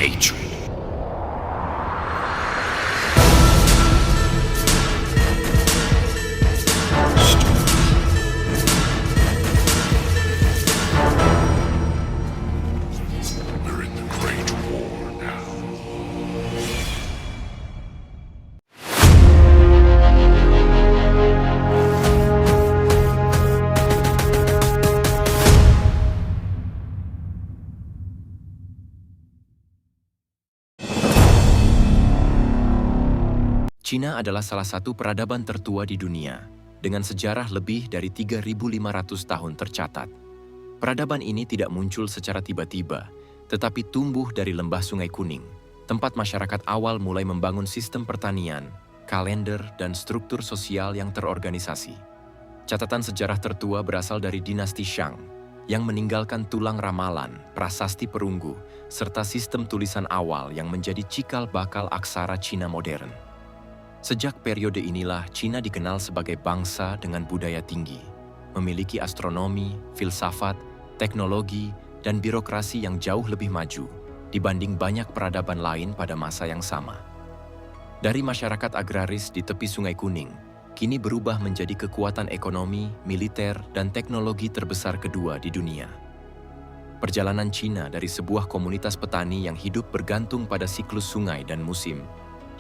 hatred. We're in the Great War now. Cina adalah salah satu peradaban tertua di dunia, dengan sejarah lebih dari 3.500 tahun tercatat. Peradaban ini tidak muncul secara tiba-tiba, tetapi tumbuh dari lembah Sungai Kuning, tempat masyarakat awal mulai membangun sistem pertanian, kalender, dan struktur sosial yang terorganisasi. Catatan sejarah tertua berasal dari dinasti Shang, yang meninggalkan tulang ramalan, prasasti perunggu, serta sistem tulisan awal yang menjadi cikal bakal aksara Cina modern. Sejak periode inilah Cina dikenal sebagai bangsa dengan budaya tinggi, memiliki astronomi, filsafat, teknologi, dan birokrasi yang jauh lebih maju dibanding banyak peradaban lain pada masa yang sama. Dari masyarakat agraris di tepi Sungai Kuning, kini berubah menjadi kekuatan ekonomi, militer, dan teknologi terbesar kedua di dunia. Perjalanan Cina dari sebuah komunitas petani yang hidup bergantung pada siklus sungai dan musim,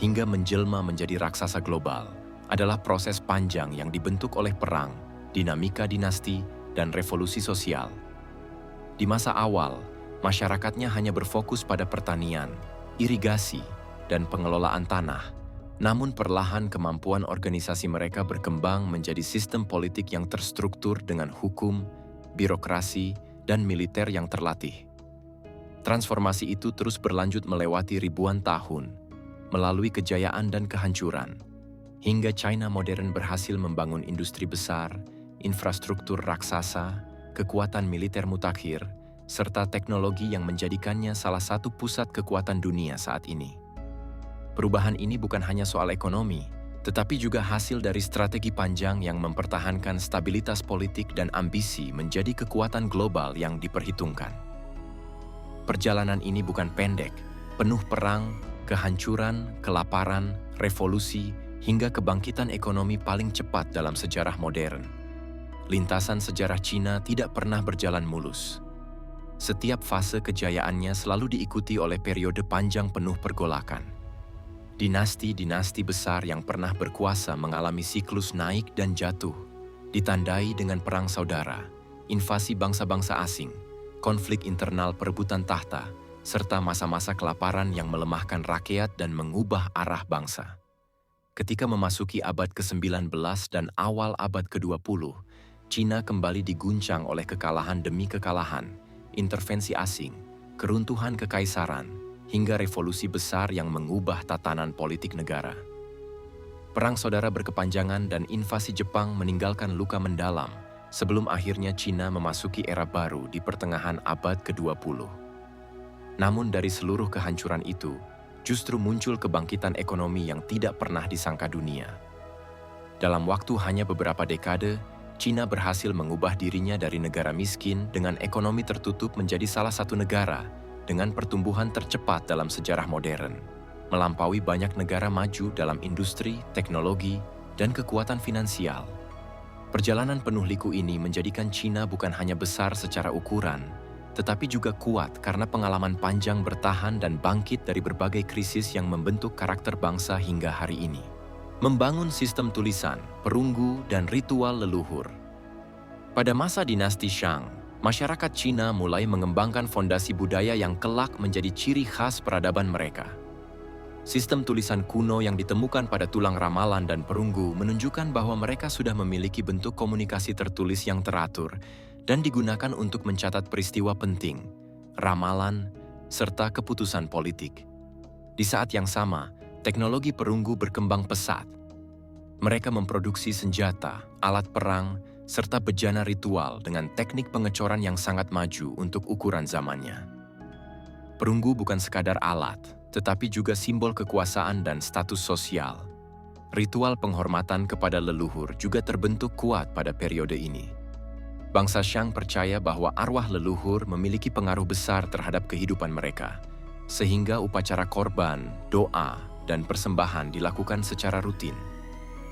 hingga menjelma menjadi raksasa global, adalah proses panjang yang dibentuk oleh perang, dinamika dinasti, dan revolusi sosial. Di masa awal, masyarakatnya hanya berfokus pada pertanian, irigasi, dan pengelolaan tanah. Namun perlahan kemampuan organisasi mereka berkembang menjadi sistem politik yang terstruktur dengan hukum, birokrasi, dan militer yang terlatih. Transformasi itu terus berlanjut melewati ribuan tahun, melalui kejayaan dan kehancuran, hingga China modern berhasil membangun industri besar, infrastruktur raksasa, kekuatan militer mutakhir, serta teknologi yang menjadikannya salah satu pusat kekuatan dunia saat ini. Perubahan ini bukan hanya soal ekonomi, tetapi juga hasil dari strategi panjang yang mempertahankan stabilitas politik dan ambisi menjadi kekuatan global yang diperhitungkan. Perjalanan ini bukan pendek, penuh perang, kehancuran, kelaparan, revolusi, hingga kebangkitan ekonomi paling cepat dalam sejarah modern. Lintasan sejarah Cina tidak pernah berjalan mulus. Setiap fase kejayaannya selalu diikuti oleh periode panjang penuh pergolakan. Dinasti-dinasti besar yang pernah berkuasa mengalami siklus naik dan jatuh, ditandai dengan perang saudara, invasi bangsa-bangsa asing, konflik internal perebutan tahta, serta masa-masa kelaparan yang melemahkan rakyat dan mengubah arah bangsa. Ketika memasuki abad ke-19 dan awal abad ke-20, Cina kembali diguncang oleh kekalahan demi kekalahan, intervensi asing, keruntuhan kekaisaran, hingga revolusi besar yang mengubah tatanan politik negara. Perang saudara berkepanjangan dan invasi Jepang meninggalkan luka mendalam sebelum akhirnya Cina memasuki era baru di pertengahan abad ke-20. Namun dari seluruh kehancuran itu, justru muncul kebangkitan ekonomi yang tidak pernah disangka dunia. Dalam waktu hanya beberapa dekade, Cina berhasil mengubah dirinya dari negara miskin dengan ekonomi tertutup menjadi salah satu negara dengan pertumbuhan tercepat dalam sejarah modern, melampaui banyak negara maju dalam industri, teknologi, dan kekuatan finansial. Perjalanan penuh liku ini menjadikan Cina bukan hanya besar secara ukuran, tetapi juga kuat karena pengalaman panjang bertahan dan bangkit dari berbagai krisis yang membentuk karakter bangsa hingga hari ini. Membangun sistem tulisan, perunggu, dan ritual leluhur. Pada masa dinasti Shang, masyarakat Cina mulai mengembangkan fondasi budaya yang kelak menjadi ciri khas peradaban mereka. Sistem tulisan kuno yang ditemukan pada tulang ramalan dan perunggu menunjukkan bahwa mereka sudah memiliki bentuk komunikasi tertulis yang teratur dan digunakan untuk mencatat peristiwa penting, ramalan, serta keputusan politik. Di saat yang sama, teknologi perunggu berkembang pesat. Mereka memproduksi senjata, alat perang, serta bejana ritual dengan teknik pengecoran yang sangat maju untuk ukuran zamannya. Perunggu bukan sekadar alat, tetapi juga simbol kekuasaan dan status sosial. Ritual penghormatan kepada leluhur juga terbentuk kuat pada periode ini. Bangsa Shang percaya bahwa arwah leluhur memiliki pengaruh besar terhadap kehidupan mereka, sehingga upacara korban, doa, dan persembahan dilakukan secara rutin.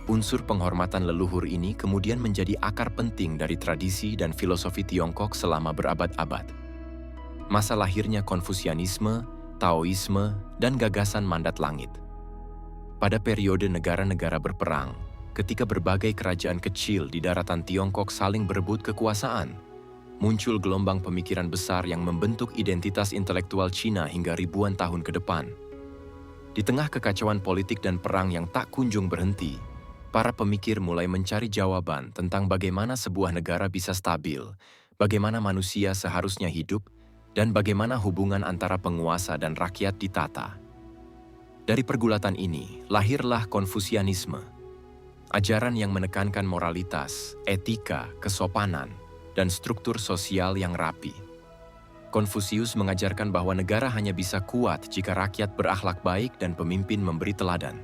Unsur penghormatan leluhur ini kemudian menjadi akar penting dari tradisi dan filosofi Tiongkok selama berabad-abad. Masa lahirnya Konfusianisme, Taoisme, dan gagasan mandat langit. Pada periode negara-negara berperang, ketika berbagai kerajaan kecil di daratan Tiongkok saling berebut kekuasaan, muncul gelombang pemikiran besar yang membentuk identitas intelektual Cina hingga ribuan tahun ke depan. Di tengah kekacauan politik dan perang yang tak kunjung berhenti, para pemikir mulai mencari jawaban tentang bagaimana sebuah negara bisa stabil, bagaimana manusia seharusnya hidup, dan bagaimana hubungan antara penguasa dan rakyat ditata. Dari pergulatan ini, lahirlah Konfusianisme, ajaran yang menekankan moralitas, etika, kesopanan, dan struktur sosial yang rapi. Konfusius mengajarkan bahwa negara hanya bisa kuat jika rakyat berakhlak baik dan pemimpin memberi teladan.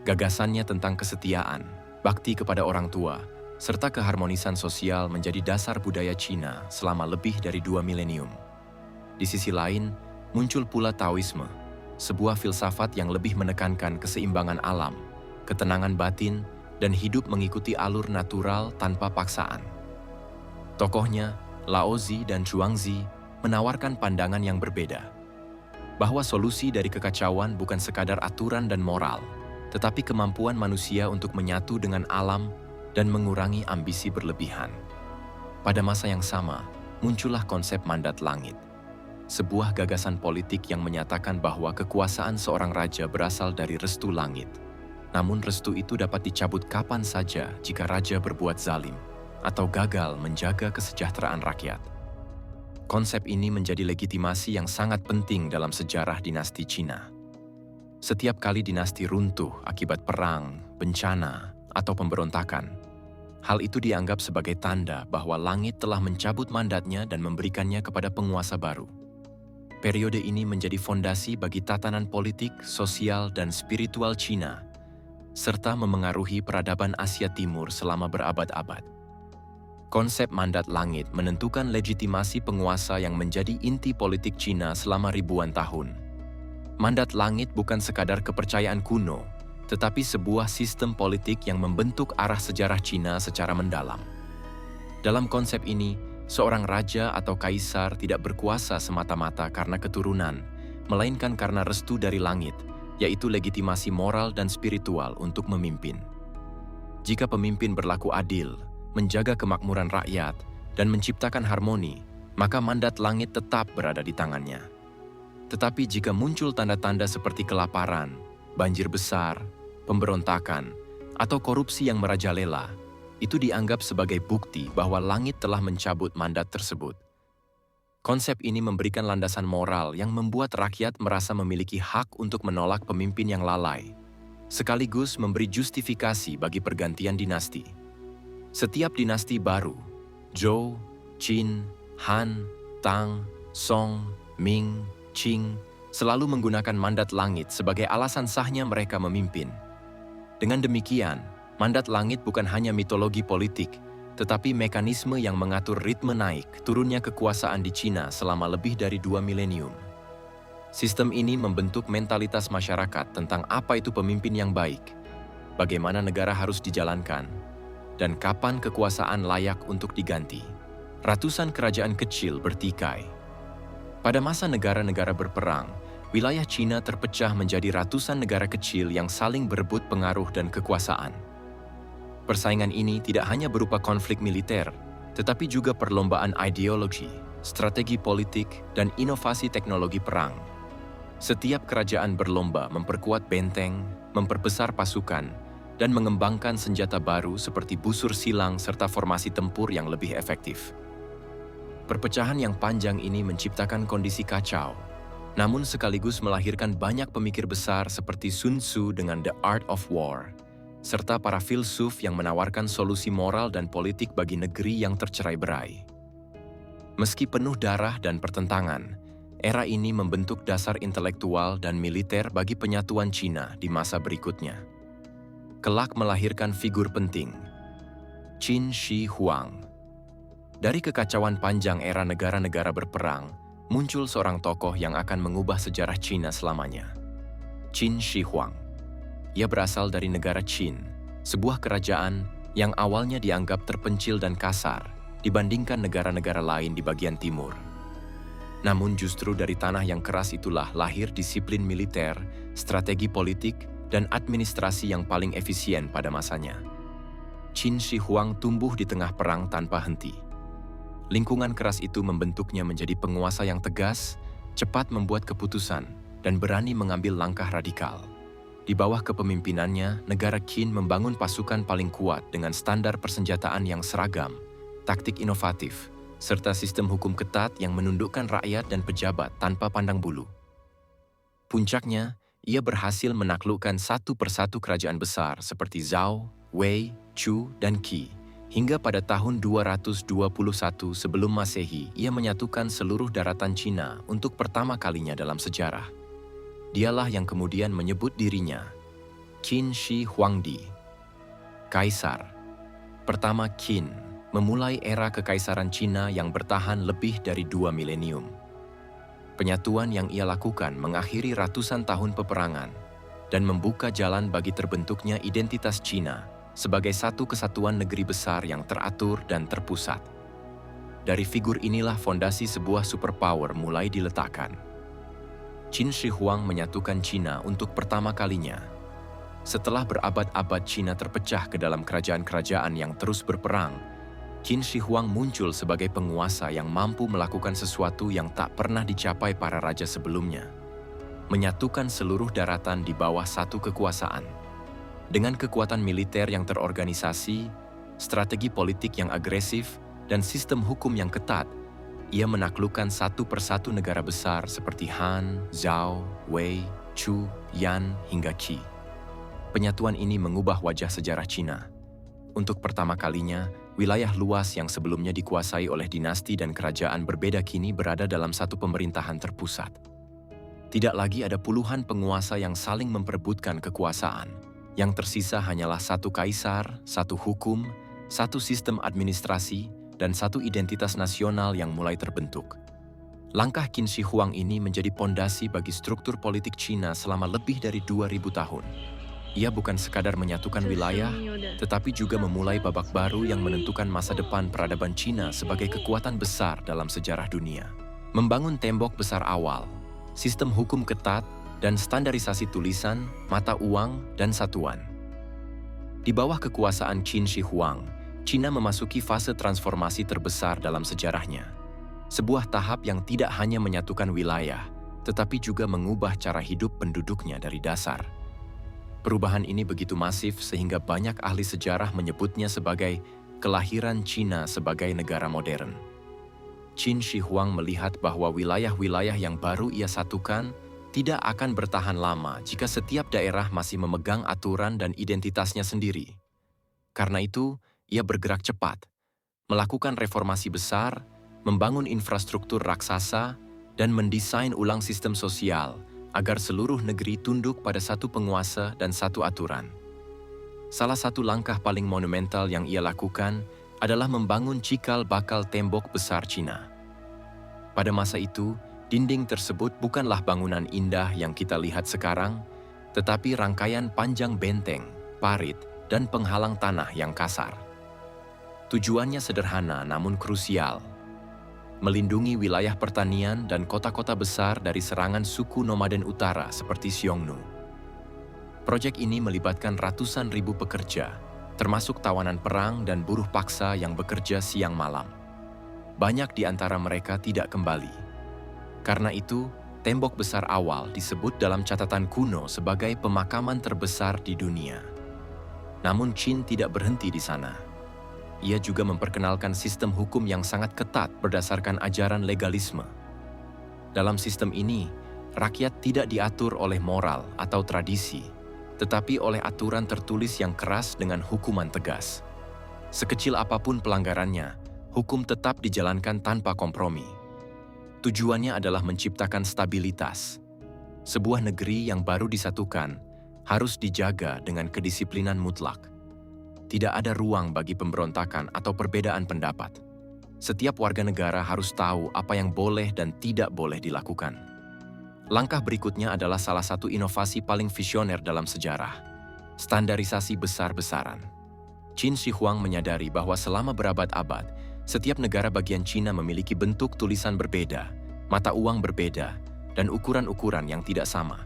Gagasannya tentang kesetiaan, bakti kepada orang tua, serta keharmonisan sosial menjadi dasar budaya Cina selama lebih dari 2 milenium. Di sisi lain, muncul pula Taoisme, sebuah filsafat yang lebih menekankan keseimbangan alam, ketenangan batin, dan hidup mengikuti alur natural tanpa paksaan. Tokohnya, Laozi dan Zhuangzi, menawarkan pandangan yang berbeda, bahwa solusi dari kekacauan bukan sekadar aturan dan moral, tetapi kemampuan manusia untuk menyatu dengan alam dan mengurangi ambisi berlebihan. Pada masa yang sama, muncullah konsep mandat langit, sebuah gagasan politik yang menyatakan bahwa kekuasaan seorang raja berasal dari restu langit. Namun restu itu dapat dicabut kapan saja jika raja berbuat zalim atau gagal menjaga kesejahteraan rakyat. Konsep ini menjadi legitimasi yang sangat penting dalam sejarah dinasti Cina. Setiap kali dinasti runtuh akibat perang, bencana, atau pemberontakan, hal itu dianggap sebagai tanda bahwa langit telah mencabut mandatnya dan memberikannya kepada penguasa baru. Periode ini menjadi fondasi bagi tatanan politik, sosial, dan spiritual Cina, serta memengaruhi peradaban Asia Timur selama berabad-abad. Konsep mandat langit menentukan legitimasi penguasa yang menjadi inti politik Cina selama ribuan tahun. Mandat langit bukan sekadar kepercayaan kuno, tetapi sebuah sistem politik yang membentuk arah sejarah Cina secara mendalam. Dalam konsep ini, seorang raja atau kaisar tidak berkuasa semata-mata karena keturunan, melainkan karena restu dari langit, yaitu legitimasi moral dan spiritual untuk memimpin. Jika pemimpin berlaku adil, menjaga kemakmuran rakyat, dan menciptakan harmoni, maka mandat langit tetap berada di tangannya. Tetapi jika muncul tanda-tanda seperti kelaparan, banjir besar, pemberontakan, atau korupsi yang merajalela, itu dianggap sebagai bukti bahwa langit telah mencabut mandat tersebut. Konsep ini memberikan landasan moral yang membuat rakyat merasa memiliki hak untuk menolak pemimpin yang lalai, sekaligus memberi justifikasi bagi pergantian dinasti. Setiap dinasti baru, Zhou, Qin, Han, Tang, Song, Ming, Qing, selalu menggunakan mandat langit sebagai alasan sahnya mereka memimpin. Dengan demikian, mandat langit bukan hanya mitologi politik, tetapi mekanisme yang mengatur ritme naik turunnya kekuasaan di Cina selama lebih dari 2 milenium. Sistem ini membentuk mentalitas masyarakat tentang apa itu pemimpin yang baik, bagaimana negara harus dijalankan, dan kapan kekuasaan layak untuk diganti. Ratusan kerajaan kecil bertikai. Pada masa negara-negara berperang, wilayah Cina terpecah menjadi ratusan negara kecil yang saling berebut pengaruh dan kekuasaan. Persaingan ini tidak hanya berupa konflik militer, tetapi juga perlombaan ideologi, strategi politik, dan inovasi teknologi perang. Setiap kerajaan berlomba memperkuat benteng, memperbesar pasukan, dan mengembangkan senjata baru seperti busur silang serta formasi tempur yang lebih efektif. Perpecahan yang panjang ini menciptakan kondisi kacau, namun sekaligus melahirkan banyak pemikir besar seperti Sun Tzu dengan The Art of War, serta para filsuf yang menawarkan solusi moral dan politik bagi negeri yang tercerai-berai. Meski penuh darah dan pertentangan, era ini membentuk dasar intelektual dan militer bagi penyatuan Cina di masa berikutnya. Kelak melahirkan figur penting, Qin Shi Huang. Dari kekacauan panjang era negara-negara berperang, muncul seorang tokoh yang akan mengubah sejarah Cina selamanya. Qin Shi Huang. Ia berasal dari negara Qin, sebuah kerajaan yang awalnya dianggap terpencil dan kasar dibandingkan negara-negara lain di bagian timur. Namun justru dari tanah yang keras itulah lahir disiplin militer, strategi politik, dan administrasi yang paling efisien pada masanya. Qin Shi Huang tumbuh di tengah perang tanpa henti. Lingkungan keras itu membentuknya menjadi penguasa yang tegas, cepat membuat keputusan, dan berani mengambil langkah radikal. Di bawah kepemimpinannya, negara Qin membangun pasukan paling kuat dengan standar persenjataan yang seragam, taktik inovatif, serta sistem hukum ketat yang menundukkan rakyat dan pejabat tanpa pandang bulu. Puncaknya, ia berhasil menaklukkan satu persatu kerajaan besar seperti Zhao, Wei, Chu, dan Qi. Hingga pada tahun 221 sebelum Masehi, ia menyatukan seluruh daratan Cina untuk pertama kalinya dalam sejarah. Dialah yang kemudian menyebut dirinya Qin Shi Huangdi, Kaisar. Pertama Qin memulai era kekaisaran Cina yang bertahan lebih dari 2 milenium. Penyatuan yang ia lakukan mengakhiri ratusan tahun peperangan dan membuka jalan bagi terbentuknya identitas Cina sebagai satu kesatuan negeri besar yang teratur dan terpusat. Dari figur inilah fondasi sebuah superpower mulai diletakkan. Qin Shi Huang menyatukan Cina untuk pertama kalinya. Setelah berabad-abad Cina terpecah ke dalam kerajaan-kerajaan yang terus berperang, Qin Shi Huang muncul sebagai penguasa yang mampu melakukan sesuatu yang tak pernah dicapai para raja sebelumnya. Menyatukan seluruh daratan di bawah satu kekuasaan. Dengan kekuatan militer yang terorganisasi, strategi politik yang agresif, dan sistem hukum yang ketat, ia menaklukkan satu persatu negara besar seperti Han, Zhao, Wei, Chu, Yan, hingga Qi. Penyatuan ini mengubah wajah sejarah Cina. Untuk pertama kalinya, wilayah luas yang sebelumnya dikuasai oleh dinasti dan kerajaan berbeda kini berada dalam satu pemerintahan terpusat. Tidak lagi ada puluhan penguasa yang saling memperebutkan kekuasaan. Yang tersisa hanyalah satu kaisar, satu hukum, satu sistem administrasi, dan satu identitas nasional yang mulai terbentuk. Langkah Qin Shi Huang ini menjadi pondasi bagi struktur politik Cina selama lebih dari 2000 tahun. Ia bukan sekadar menyatukan wilayah, tetapi juga memulai babak baru yang menentukan masa depan peradaban Cina sebagai kekuatan besar dalam sejarah dunia. Membangun tembok besar awal, sistem hukum ketat, dan standarisasi tulisan, mata uang, dan satuan. Di bawah kekuasaan Qin Shi Huang, Cina memasuki fase transformasi terbesar dalam sejarahnya. Sebuah tahap yang tidak hanya menyatukan wilayah, tetapi juga mengubah cara hidup penduduknya dari dasar. Perubahan ini begitu masif sehingga banyak ahli sejarah menyebutnya sebagai kelahiran Cina sebagai negara modern. Qin Shi Huang melihat bahwa wilayah-wilayah yang baru ia satukan tidak akan bertahan lama jika setiap daerah masih memegang aturan dan identitasnya sendiri. Karena itu, ia bergerak cepat, melakukan reformasi besar, membangun infrastruktur raksasa, dan mendesain ulang sistem sosial agar seluruh negeri tunduk pada satu penguasa dan satu aturan. Salah satu langkah paling monumental yang ia lakukan adalah membangun cikal bakal tembok besar Cina. Pada masa itu, dinding tersebut bukanlah bangunan indah yang kita lihat sekarang, tetapi rangkaian panjang benteng, parit, dan penghalang tanah yang kasar. Tujuannya sederhana namun krusial, melindungi wilayah pertanian dan kota-kota besar dari serangan suku nomaden utara seperti Xiongnu. Proyek ini melibatkan ratusan ribu pekerja, termasuk tawanan perang dan buruh paksa yang bekerja siang malam. Banyak di antara mereka tidak kembali. Karena itu, tembok besar awal disebut dalam catatan kuno sebagai pemakaman terbesar di dunia. Namun Qin tidak berhenti di sana. Ia juga memperkenalkan sistem hukum yang sangat ketat berdasarkan ajaran legalisme. Dalam sistem ini, rakyat tidak diatur oleh moral atau tradisi, tetapi oleh aturan tertulis yang keras dengan hukuman tegas. Sekecil apapun pelanggarannya, hukum tetap dijalankan tanpa kompromi. Tujuannya adalah menciptakan stabilitas. Sebuah negeri yang baru disatukan harus dijaga dengan kedisiplinan mutlak. Tidak ada ruang bagi pemberontakan atau perbedaan pendapat. Setiap warga negara harus tahu apa yang boleh dan tidak boleh dilakukan. Langkah berikutnya adalah salah satu inovasi paling visioner dalam sejarah, standarisasi besar-besaran. Qin Shi Huang menyadari bahwa selama berabad-abad, setiap negara bagian Cina memiliki bentuk tulisan berbeda, mata uang berbeda, dan ukuran-ukuran yang tidak sama.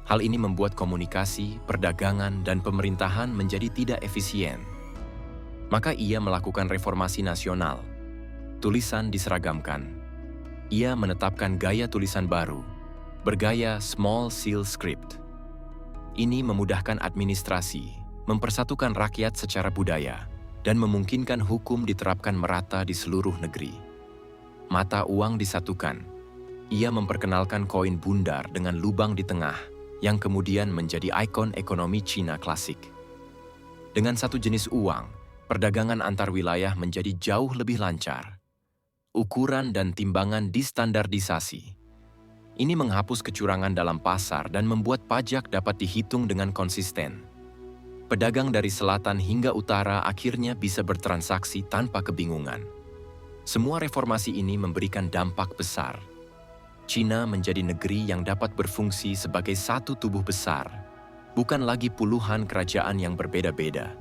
Hal ini membuat komunikasi, perdagangan, dan pemerintahan menjadi tidak efisien. Maka ia melakukan reformasi nasional. Tulisan diseragamkan. Ia menetapkan gaya tulisan baru, bergaya small seal script. Ini memudahkan administrasi, mempersatukan rakyat secara budaya, dan memungkinkan hukum diterapkan merata di seluruh negeri. Mata uang disatukan. Ia memperkenalkan koin bundar dengan lubang di tengah, yang kemudian menjadi ikon ekonomi Cina klasik. Dengan satu jenis uang, perdagangan antar wilayah menjadi jauh lebih lancar. Ukuran dan timbangan distandardisasi. Ini menghapus kecurangan dalam pasar dan membuat pajak dapat dihitung dengan konsisten. Pedagang dari selatan hingga utara akhirnya bisa bertransaksi tanpa kebingungan. Semua reformasi ini memberikan dampak besar. Cina menjadi negeri yang dapat berfungsi sebagai satu tubuh besar, bukan lagi puluhan kerajaan yang berbeda-beda.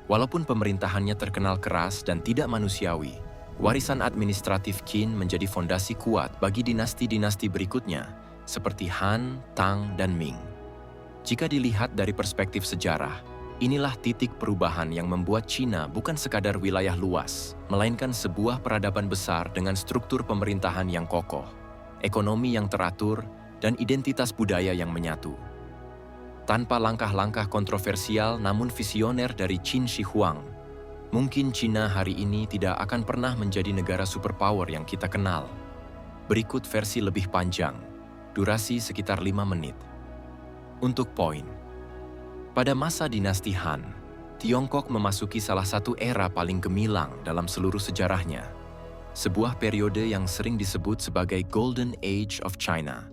Walaupun pemerintahannya terkenal keras dan tidak manusiawi, warisan administratif Qin menjadi fondasi kuat bagi dinasti-dinasti berikutnya, seperti Han, Tang, dan Ming. Jika dilihat dari perspektif sejarah, inilah titik perubahan yang membuat Cina bukan sekadar wilayah luas, melainkan sebuah peradaban besar dengan struktur pemerintahan yang kokoh, ekonomi yang teratur, dan identitas budaya yang menyatu. Tanpa langkah-langkah kontroversial namun visioner dari Qin Shi Huang, mungkin Cina hari ini tidak akan pernah menjadi negara superpower yang kita kenal. Berikut versi lebih panjang, durasi sekitar 5 menit. Untuk poin. Pada masa dinasti Han, Tiongkok memasuki salah satu era paling gemilang dalam seluruh sejarahnya. Sebuah periode yang sering disebut sebagai Golden Age of China.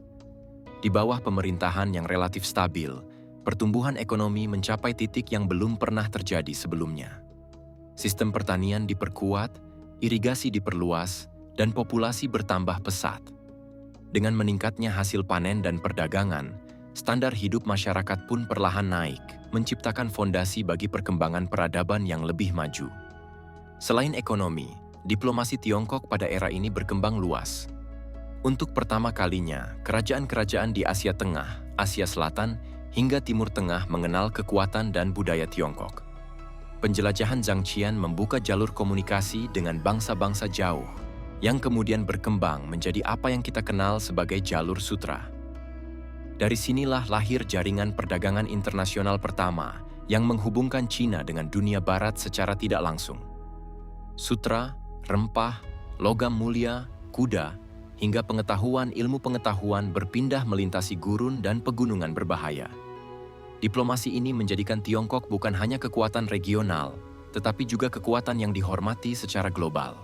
Di bawah pemerintahan yang relatif stabil, pertumbuhan ekonomi mencapai titik yang belum pernah terjadi sebelumnya. Sistem pertanian diperkuat, irigasi diperluas, dan populasi bertambah pesat. Dengan meningkatnya hasil panen dan perdagangan, standar hidup masyarakat pun perlahan naik, menciptakan fondasi bagi perkembangan peradaban yang lebih maju. Selain ekonomi, diplomasi Tiongkok pada era ini berkembang luas. Untuk pertama kalinya, kerajaan-kerajaan di Asia Tengah, Asia Selatan, hingga Timur Tengah mengenal kekuatan dan budaya Tiongkok. Penjelajahan Zhang Qian membuka jalur komunikasi dengan bangsa-bangsa jauh, yang kemudian berkembang menjadi apa yang kita kenal sebagai jalur sutra. Dari sinilah lahir jaringan perdagangan internasional pertama yang menghubungkan Cina dengan dunia barat secara tidak langsung. Sutra, rempah, logam mulia, kuda, hingga pengetahuan ilmu pengetahuan berpindah melintasi gurun dan pegunungan berbahaya. Diplomasi ini menjadikan Tiongkok bukan hanya kekuatan regional, tetapi juga kekuatan yang dihormati secara global.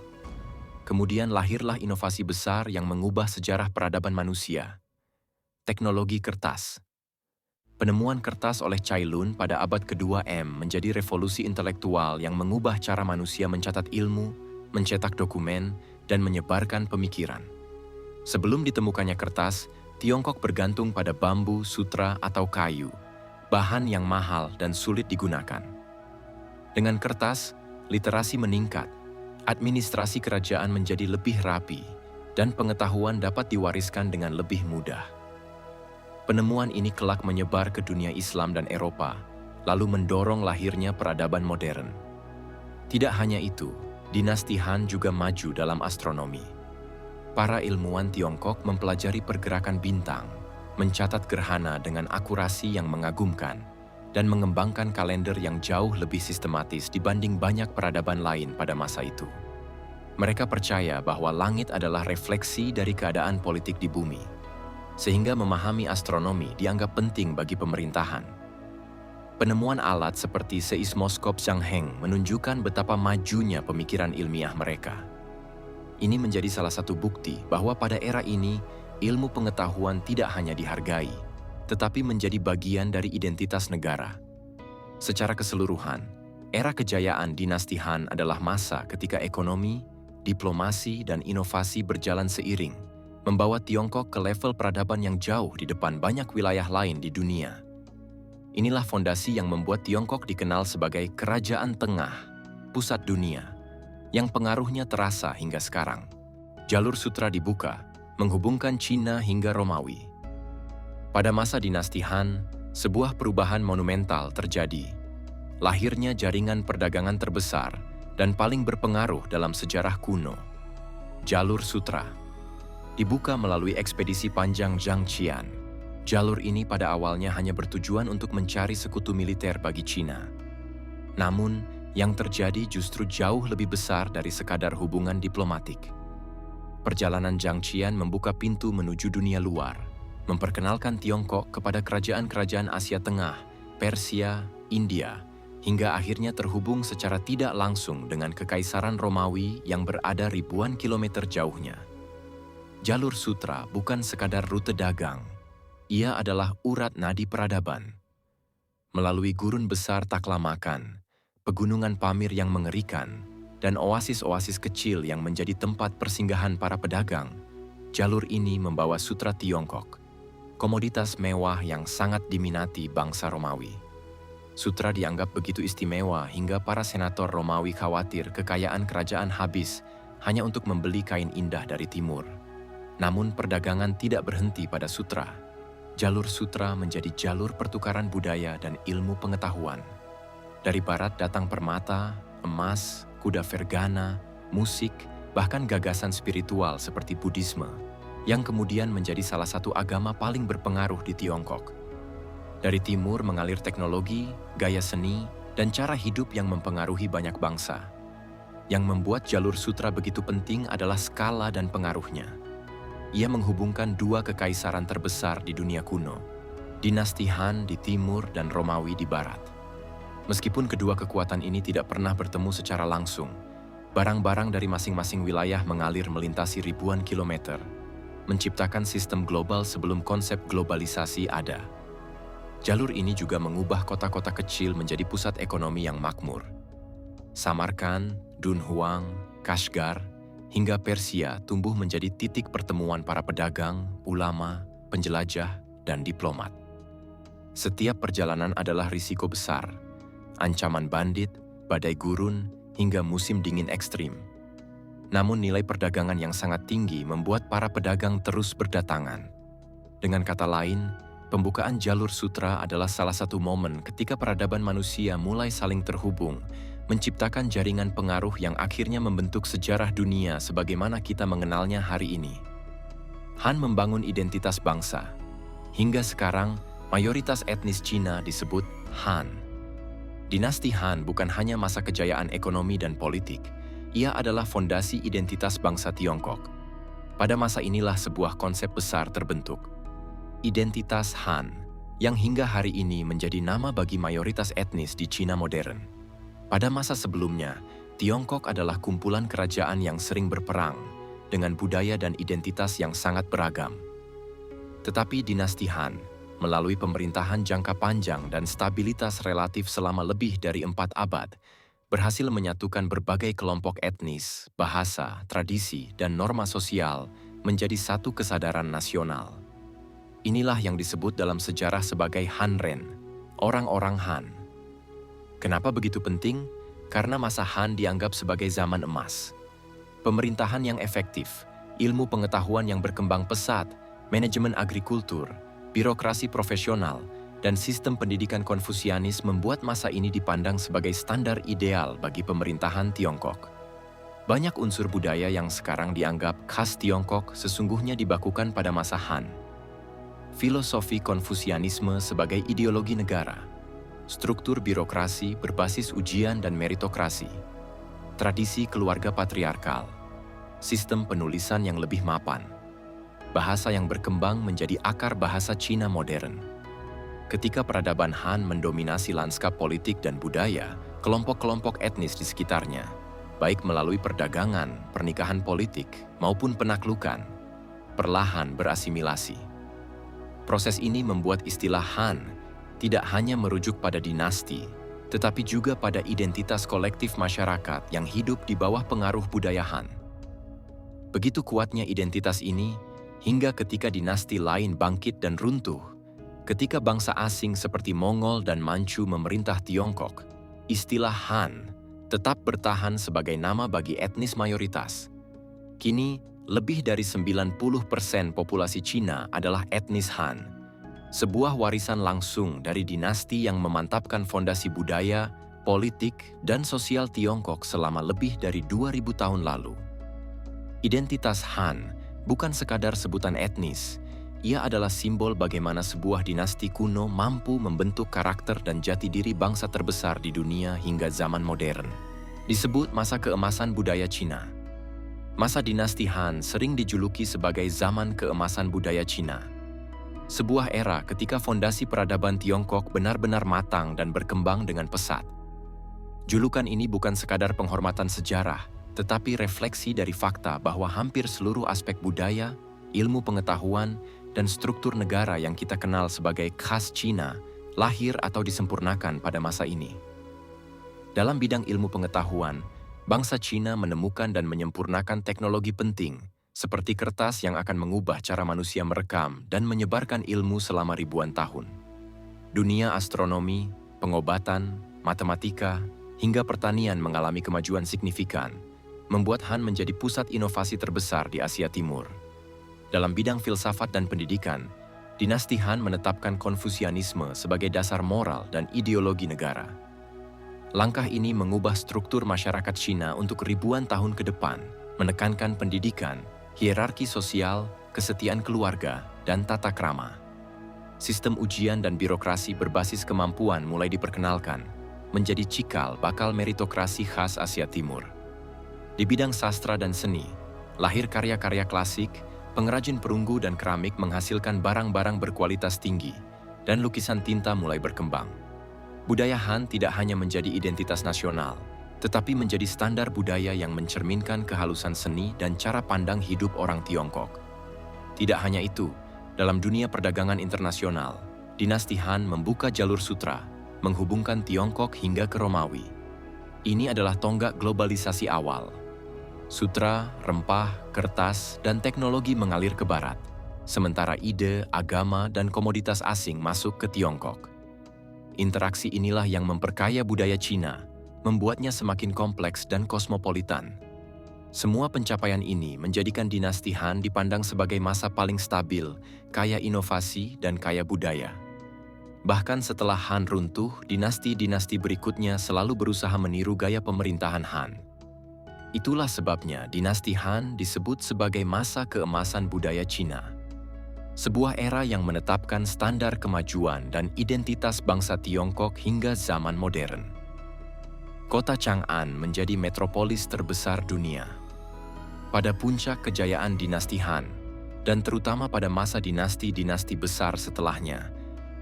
Kemudian lahirlah inovasi besar yang mengubah sejarah peradaban manusia. Teknologi kertas. Penemuan kertas oleh Cai Lun pada abad kedua M menjadi revolusi intelektual yang mengubah cara manusia mencatat ilmu, mencetak dokumen, dan menyebarkan pemikiran. Sebelum ditemukannya kertas, Tiongkok bergantung pada bambu, sutra, atau kayu, bahan yang mahal dan sulit digunakan. Dengan kertas, literasi meningkat, administrasi kerajaan menjadi lebih rapi, dan pengetahuan dapat diwariskan dengan lebih mudah. Penemuan ini kelak menyebar ke dunia Islam dan Eropa, lalu mendorong lahirnya peradaban modern. Tidak hanya itu, dinasti Han juga maju dalam astronomi. Para ilmuwan Tiongkok mempelajari pergerakan bintang, mencatat gerhana dengan akurasi yang mengagumkan, dan mengembangkan kalender yang jauh lebih sistematis dibanding banyak peradaban lain pada masa itu. Mereka percaya bahwa langit adalah refleksi dari keadaan politik di bumi, sehingga memahami astronomi dianggap penting bagi pemerintahan. Penemuan alat seperti seismoskop Zhangheng menunjukkan betapa majunya pemikiran ilmiah mereka. Ini menjadi salah satu bukti bahwa pada era ini, ilmu pengetahuan tidak hanya dihargai, tetapi menjadi bagian dari identitas negara. Secara keseluruhan, era kejayaan dinasti Han adalah masa ketika ekonomi, diplomasi, dan inovasi berjalan seiring, membawa Tiongkok ke level peradaban yang jauh di depan banyak wilayah lain di dunia. Inilah fondasi yang membuat Tiongkok dikenal sebagai kerajaan tengah, pusat dunia, yang pengaruhnya terasa hingga sekarang. Jalur sutra dibuka, menghubungkan Cina hingga Romawi. Pada masa dinasti Han, sebuah perubahan monumental terjadi. Lahirnya jaringan perdagangan terbesar dan paling berpengaruh dalam sejarah kuno. Jalur sutra dibuka melalui ekspedisi panjang Zhang Qian. Jalur ini pada awalnya hanya bertujuan untuk mencari sekutu militer bagi Cina. Namun, yang terjadi justru jauh lebih besar dari sekadar hubungan diplomatik. Perjalanan Zhang Qian membuka pintu menuju dunia luar, memperkenalkan Tiongkok kepada kerajaan-kerajaan Asia Tengah, Persia, India, hingga akhirnya terhubung secara tidak langsung dengan Kekaisaran Romawi yang berada ribuan kilometer jauhnya. Jalur sutra bukan sekadar rute dagang, ia adalah urat nadi peradaban. Melalui gurun besar Taklamakan, pegunungan Pamir yang mengerikan, dan oasis-oasis kecil yang menjadi tempat persinggahan para pedagang, jalur ini membawa sutra Tiongkok, komoditas mewah yang sangat diminati bangsa Romawi. Sutra dianggap begitu istimewa hingga para senator Romawi khawatir kekayaan kerajaan habis hanya untuk membeli kain indah dari timur. Namun perdagangan tidak berhenti pada sutra. Jalur sutra menjadi jalur pertukaran budaya dan ilmu pengetahuan. Dari barat datang permata, emas, kuda Vergana, musik, bahkan gagasan spiritual seperti Buddhisme, yang kemudian menjadi salah satu agama paling berpengaruh di Tiongkok. Dari timur mengalir teknologi, gaya seni, dan cara hidup yang mempengaruhi banyak bangsa. Yang membuat jalur sutra begitu penting adalah skala dan pengaruhnya. Ia menghubungkan dua kekaisaran terbesar di dunia kuno, dinasti Han di timur dan Romawi di barat. Meskipun kedua kekuatan ini tidak pernah bertemu secara langsung, barang-barang dari masing-masing wilayah mengalir melintasi ribuan kilometer, menciptakan sistem global sebelum konsep globalisasi ada. Jalur ini juga mengubah kota-kota kecil menjadi pusat ekonomi yang makmur. Samarkand, Dunhuang, Kashgar, hingga Persia tumbuh menjadi titik pertemuan para pedagang, ulama, penjelajah, dan diplomat. Setiap perjalanan adalah risiko besar, ancaman bandit, badai gurun, hingga musim dingin ekstrim. Namun nilai perdagangan yang sangat tinggi membuat para pedagang terus berdatangan. Dengan kata lain, pembukaan jalur sutra adalah salah satu momen ketika peradaban manusia mulai saling terhubung, menciptakan jaringan pengaruh yang akhirnya membentuk sejarah dunia sebagaimana kita mengenalnya hari ini. Han membangun identitas bangsa. Hingga sekarang, mayoritas etnis Cina disebut Han. Dinasti Han bukan hanya masa kejayaan ekonomi dan politik, ia adalah fondasi identitas bangsa Tiongkok. Pada masa inilah sebuah konsep besar terbentuk. Identitas Han, yang hingga hari ini menjadi nama bagi mayoritas etnis di Cina modern. Pada masa sebelumnya, Tiongkok adalah kumpulan kerajaan yang sering berperang, dengan budaya dan identitas yang sangat beragam. Tetapi dinasti Han, melalui pemerintahan jangka panjang dan stabilitas relatif selama lebih dari 4 abad, berhasil menyatukan berbagai kelompok etnis, bahasa, tradisi, dan norma sosial menjadi satu kesadaran nasional. Inilah yang disebut dalam sejarah sebagai Hanren, orang-orang Han. Kenapa begitu penting? Karena masa Han dianggap sebagai zaman emas. Pemerintahan yang efektif, ilmu pengetahuan yang berkembang pesat, manajemen agrikultur, birokrasi profesional, dan sistem pendidikan Konfusianis membuat masa ini dipandang sebagai standar ideal bagi pemerintahan Tiongkok. Banyak unsur budaya yang sekarang dianggap khas Tiongkok sesungguhnya dibakukan pada masa Han. Filosofi Konfusianisme sebagai ideologi negara, struktur birokrasi berbasis ujian dan meritokrasi, tradisi keluarga patriarkal, sistem penulisan yang lebih mapan, bahasa yang berkembang menjadi akar bahasa Cina modern. Ketika peradaban Han mendominasi lanskap politik dan budaya, kelompok-kelompok etnis di sekitarnya, baik melalui perdagangan, pernikahan politik, maupun penaklukan, perlahan berasimilasi. Proses ini membuat istilah Han tidak hanya merujuk pada dinasti, tetapi juga pada identitas kolektif masyarakat yang hidup di bawah pengaruh budaya Han. Begitu kuatnya identitas ini, hingga ketika dinasti lain bangkit dan runtuh, ketika bangsa asing seperti Mongol dan Manchu memerintah Tiongkok, istilah Han tetap bertahan sebagai nama bagi etnis mayoritas. Kini, lebih dari 90% populasi Cina adalah etnis Han, sebuah warisan langsung dari dinasti yang memantapkan fondasi budaya, politik, dan sosial Tiongkok selama lebih dari 2000 tahun lalu. Identitas Han bukan sekadar sebutan etnis, ia adalah simbol bagaimana sebuah dinasti kuno mampu membentuk karakter dan jati diri bangsa terbesar di dunia hingga zaman modern. Disebut masa keemasan budaya Cina. Masa dinasti Han sering dijuluki sebagai zaman keemasan budaya Cina. Sebuah era ketika fondasi peradaban Tiongkok benar-benar matang dan berkembang dengan pesat. Julukan ini bukan sekadar penghormatan sejarah, tetapi refleksi dari fakta bahwa hampir seluruh aspek budaya, ilmu pengetahuan, dan struktur negara yang kita kenal sebagai khas Cina lahir atau disempurnakan pada masa ini. Dalam bidang ilmu pengetahuan, bangsa Cina menemukan dan menyempurnakan teknologi penting, seperti kertas yang akan mengubah cara manusia merekam dan menyebarkan ilmu selama ribuan tahun. Dunia astronomi, pengobatan, matematika, hingga pertanian mengalami kemajuan signifikan, membuat Han menjadi pusat inovasi terbesar di Asia Timur. Dalam bidang filsafat dan pendidikan, dinasti Han menetapkan Konfusianisme sebagai dasar moral dan ideologi negara. Langkah ini mengubah struktur masyarakat Cina untuk ribuan tahun ke depan, menekankan pendidikan, hierarki sosial, kesetiaan keluarga, dan tata krama. Sistem ujian dan birokrasi berbasis kemampuan mulai diperkenalkan, menjadi cikal bakal meritokrasi khas Asia Timur. Di bidang sastra dan seni, lahir karya-karya klasik, pengrajin perunggu dan keramik menghasilkan barang-barang berkualitas tinggi, dan lukisan tinta mulai berkembang. Budaya Han tidak hanya menjadi identitas nasional, tetapi menjadi standar budaya yang mencerminkan kehalusan seni dan cara pandang hidup orang Tiongkok. Tidak hanya itu, dalam dunia perdagangan internasional, dinasti Han membuka jalur sutra, menghubungkan Tiongkok hingga ke Romawi. Ini adalah tonggak globalisasi awal. Sutra, rempah, kertas, dan teknologi mengalir ke barat, sementara ide, agama, dan komoditas asing masuk ke Tiongkok. Interaksi inilah yang memperkaya budaya Cina, membuatnya semakin kompleks dan kosmopolitan. Semua pencapaian ini menjadikan dinasti Han dipandang sebagai masa paling stabil, kaya inovasi, dan kaya budaya. Bahkan setelah Han runtuh, dinasti-dinasti berikutnya selalu berusaha meniru gaya pemerintahan Han. Itulah sebabnya dinasti Han disebut sebagai masa keemasan budaya Cina. Sebuah era yang menetapkan standar kemajuan dan identitas bangsa Tiongkok hingga zaman modern. Kota Chang'an menjadi metropolis terbesar dunia. Pada puncak kejayaan dinasti Han, dan terutama pada masa dinasti-dinasti besar setelahnya,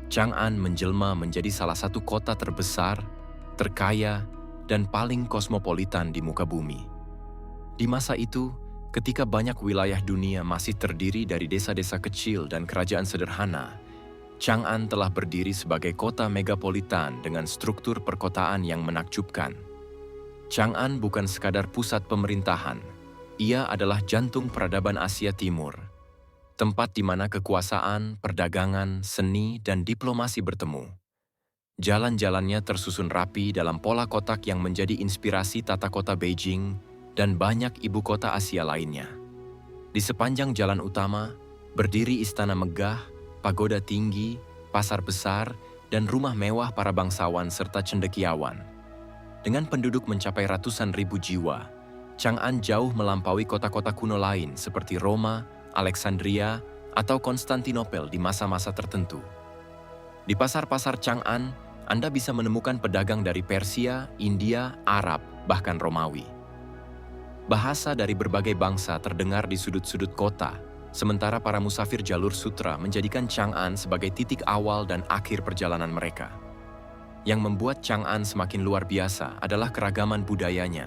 Chang'an menjelma menjadi salah satu kota terbesar, terkaya, dan paling kosmopolitan di muka bumi. Di masa itu, ketika banyak wilayah dunia masih terdiri dari desa-desa kecil dan kerajaan sederhana, Chang'an telah berdiri sebagai kota megapolitan dengan struktur perkotaan yang menakjubkan. Chang'an bukan sekadar pusat pemerintahan, ia adalah jantung peradaban Asia Timur, tempat di mana kekuasaan, perdagangan, seni, dan diplomasi bertemu. Jalan-jalannya tersusun rapi dalam pola kotak yang menjadi inspirasi tata kota Beijing dan banyak ibu kota Asia lainnya. Di sepanjang jalan utama, berdiri istana megah, pagoda tinggi, pasar besar, dan rumah mewah para bangsawan serta cendekiawan. Dengan penduduk mencapai ratusan ribu jiwa, Chang'an jauh melampaui kota-kota kuno lain seperti Roma, Alexandria, atau Konstantinopel di masa-masa tertentu. Di pasar-pasar Chang'an, Anda bisa menemukan pedagang dari Persia, India, Arab, bahkan Romawi. Bahasa dari berbagai bangsa terdengar di sudut-sudut kota, sementara para musafir jalur sutra menjadikan Chang'an sebagai titik awal dan akhir perjalanan mereka. Yang membuat Chang'an semakin luar biasa adalah keragaman budayanya.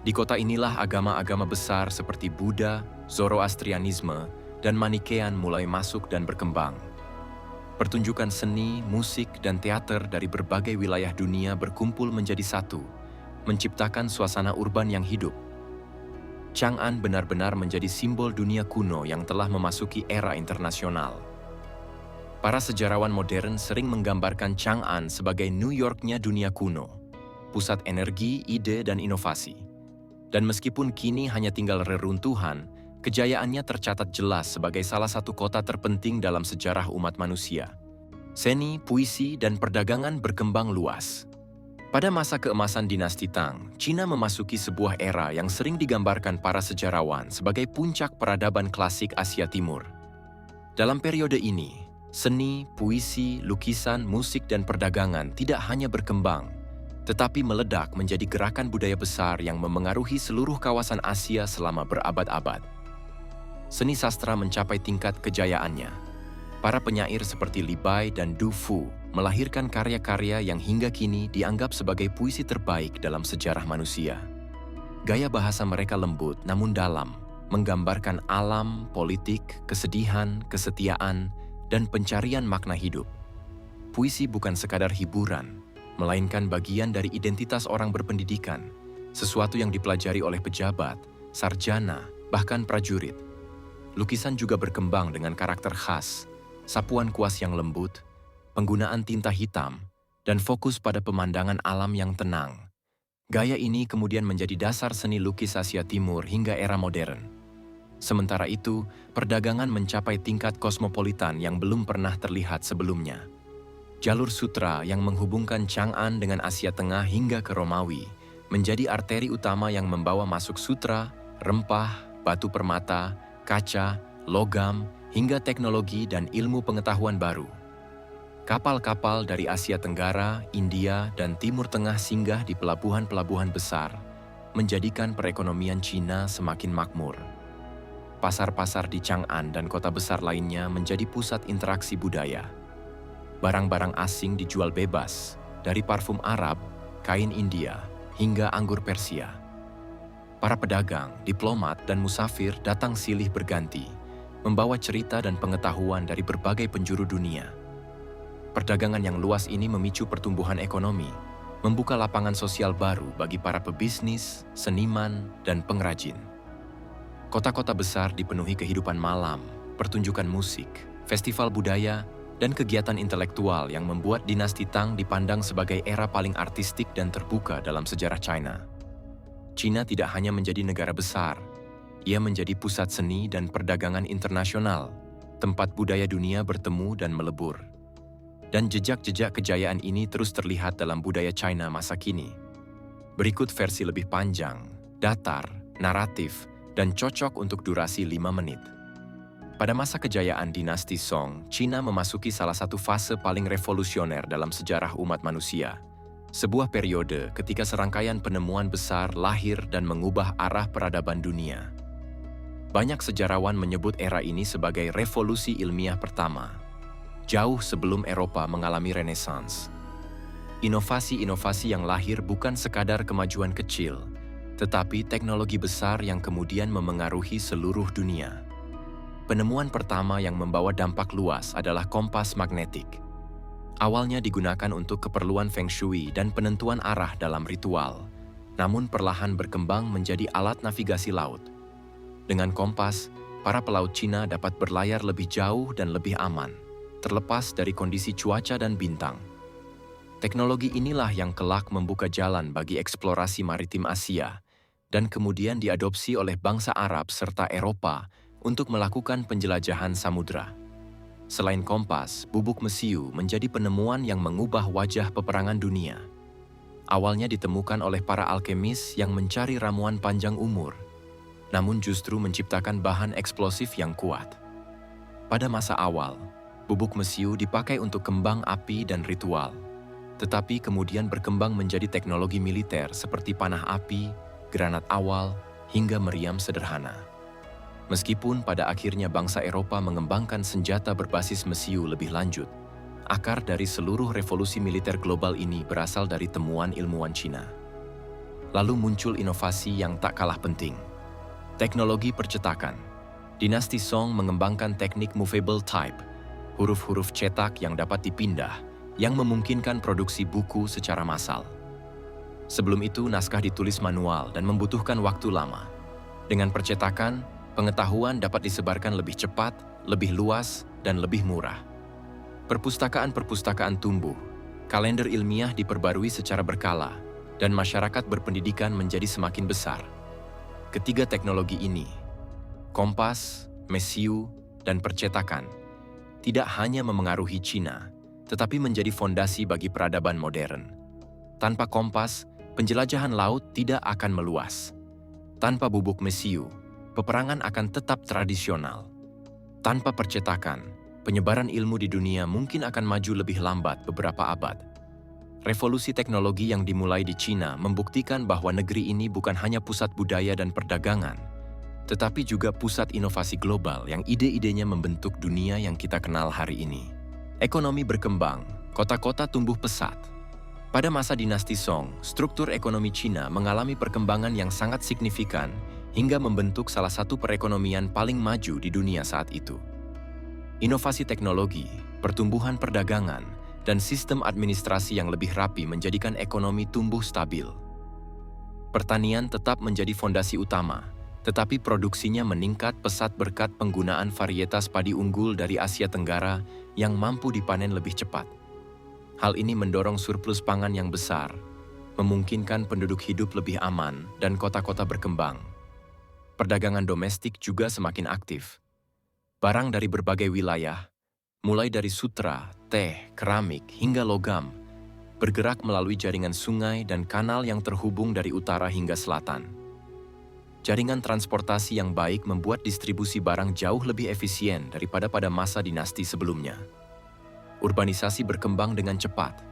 Di kota inilah agama-agama besar seperti Buddha, Zoroastrianisme, dan Manikean mulai masuk dan berkembang. Pertunjukan seni, musik, dan teater dari berbagai wilayah dunia berkumpul menjadi satu, menciptakan suasana urban yang hidup. Chang'an benar-benar menjadi simbol dunia kuno yang telah memasuki era internasional. Para sejarawan modern sering menggambarkan Chang'an sebagai New York-nya dunia kuno, pusat energi, ide, dan inovasi. Dan meskipun kini hanya tinggal reruntuhan, kejayaannya tercatat jelas sebagai salah satu kota terpenting dalam sejarah umat manusia. Seni, puisi, dan perdagangan berkembang luas. Pada masa keemasan dinasti Tang, Cina memasuki sebuah era yang sering digambarkan para sejarawan sebagai puncak peradaban klasik Asia Timur. Dalam periode ini, seni, puisi, lukisan, musik, dan perdagangan tidak hanya berkembang, tetapi meledak menjadi gerakan budaya besar yang memengaruhi seluruh kawasan Asia selama berabad-abad. Seni sastra mencapai tingkat kejayaannya. Para penyair seperti Li Bai dan Du Fu melahirkan karya-karya yang hingga kini dianggap sebagai puisi terbaik dalam sejarah manusia. Gaya bahasa mereka lembut namun dalam, menggambarkan alam, politik, kesedihan, kesetiaan, dan pencarian makna hidup. Puisi bukan sekadar hiburan, melainkan bagian dari identitas orang berpendidikan, sesuatu yang dipelajari oleh pejabat, sarjana, bahkan prajurit. Lukisan juga berkembang dengan karakter khas, sapuan kuas yang lembut, penggunaan tinta hitam, dan fokus pada pemandangan alam yang tenang. Gaya ini kemudian menjadi dasar seni lukis Asia Timur hingga era modern. Sementara itu, perdagangan mencapai tingkat kosmopolitan yang belum pernah terlihat sebelumnya. Jalur sutra yang menghubungkan Chang'an dengan Asia Tengah hingga ke Romawi menjadi arteri utama yang membawa masuk sutra, rempah, batu permata, kaca, logam, hingga teknologi dan ilmu pengetahuan baru. Kapal-kapal dari Asia Tenggara, India, dan Timur Tengah singgah di pelabuhan-pelabuhan besar, menjadikan perekonomian Cina semakin makmur. Pasar-pasar di Chang'an dan kota besar lainnya menjadi pusat interaksi budaya. Barang-barang asing dijual bebas, dari parfum Arab, kain India, hingga anggur Persia. Para pedagang, diplomat, dan musafir datang silih berganti, membawa cerita dan pengetahuan dari berbagai penjuru dunia. Perdagangan yang luas ini memicu pertumbuhan ekonomi, membuka lapangan sosial baru bagi para pebisnis, seniman, dan pengrajin. Kota-kota besar dipenuhi kehidupan malam, pertunjukan musik, festival budaya, dan kegiatan intelektual yang membuat dinasti Tang dipandang sebagai era paling artistik dan terbuka dalam sejarah China. China tidak hanya menjadi negara besar, ia menjadi pusat seni dan perdagangan internasional, tempat budaya dunia bertemu dan melebur. Dan jejak-jejak kejayaan ini terus terlihat dalam budaya China masa kini. Berikut versi lebih panjang, datar, naratif, dan cocok untuk durasi 5 menit. Pada masa kejayaan dinasti Song, China memasuki salah satu fase paling revolusioner dalam sejarah umat manusia. Sebuah periode ketika serangkaian penemuan besar lahir dan mengubah arah peradaban dunia. Banyak sejarawan menyebut era ini sebagai revolusi ilmiah pertama, jauh sebelum Eropa mengalami Renaissance. Inovasi-inovasi yang lahir bukan sekadar kemajuan kecil, tetapi teknologi besar yang kemudian memengaruhi seluruh dunia. Penemuan pertama yang membawa dampak luas adalah kompas magnetik. Awalnya digunakan untuk keperluan feng shui dan penentuan arah dalam ritual, namun perlahan berkembang menjadi alat navigasi laut. Dengan kompas, para pelaut Cina dapat berlayar lebih jauh dan lebih aman, terlepas dari kondisi cuaca dan bintang. Teknologi inilah yang kelak membuka jalan bagi eksplorasi maritim Asia, dan kemudian diadopsi oleh bangsa Arab serta Eropa untuk melakukan penjelajahan samudra. Selain kompas, bubuk mesiu menjadi penemuan yang mengubah wajah peperangan dunia. Awalnya ditemukan oleh para alkemis yang mencari ramuan panjang umur, namun justru menciptakan bahan eksplosif yang kuat. Pada masa awal, bubuk mesiu dipakai untuk kembang api dan ritual, tetapi kemudian berkembang menjadi teknologi militer seperti panah api, granat awal, hingga meriam sederhana. Meskipun pada akhirnya bangsa Eropa mengembangkan senjata berbasis mesiu lebih lanjut, akar dari seluruh revolusi militer global ini berasal dari temuan ilmuwan Cina. Lalu muncul inovasi yang tak kalah penting. Teknologi percetakan. Dinasti Song mengembangkan teknik movable type, huruf-huruf cetak yang dapat dipindah, yang memungkinkan produksi buku secara massal. Sebelum itu, naskah ditulis manual dan membutuhkan waktu lama. Dengan percetakan, pengetahuan dapat disebarkan lebih cepat, lebih luas, dan lebih murah. Perpustakaan-perpustakaan tumbuh, kalender ilmiah diperbarui secara berkala, dan masyarakat berpendidikan menjadi semakin besar. Ketiga teknologi ini, kompas, mesiu, dan percetakan, tidak hanya memengaruhi Cina, tetapi menjadi fondasi bagi peradaban modern. Tanpa kompas, penjelajahan laut tidak akan meluas. Tanpa bubuk mesiu, peperangan akan tetap tradisional. Tanpa percetakan, penyebaran ilmu di dunia mungkin akan maju lebih lambat beberapa abad. Revolusi teknologi yang dimulai di Cina membuktikan bahwa negeri ini bukan hanya pusat budaya dan perdagangan, tetapi juga pusat inovasi global yang ide-idenya membentuk dunia yang kita kenal hari ini. Ekonomi berkembang, kota-kota tumbuh pesat. Pada masa dinasti Song, struktur ekonomi Cina mengalami perkembangan yang sangat signifikan hingga membentuk salah satu perekonomian paling maju di dunia saat itu. Inovasi teknologi, pertumbuhan perdagangan, dan sistem administrasi yang lebih rapi menjadikan ekonomi tumbuh stabil. Pertanian tetap menjadi fondasi utama, tetapi produksinya meningkat pesat berkat penggunaan varietas padi unggul dari Asia Tenggara yang mampu dipanen lebih cepat. Hal ini mendorong surplus pangan yang besar, memungkinkan penduduk hidup lebih aman dan kota-kota berkembang. Perdagangan domestik juga semakin aktif. Barang dari berbagai wilayah, mulai dari sutra, teh, keramik, hingga logam, bergerak melalui jaringan sungai dan kanal yang terhubung dari utara hingga selatan. Jaringan transportasi yang baik membuat distribusi barang jauh lebih efisien daripada pada masa dinasti sebelumnya. Urbanisasi berkembang dengan cepat.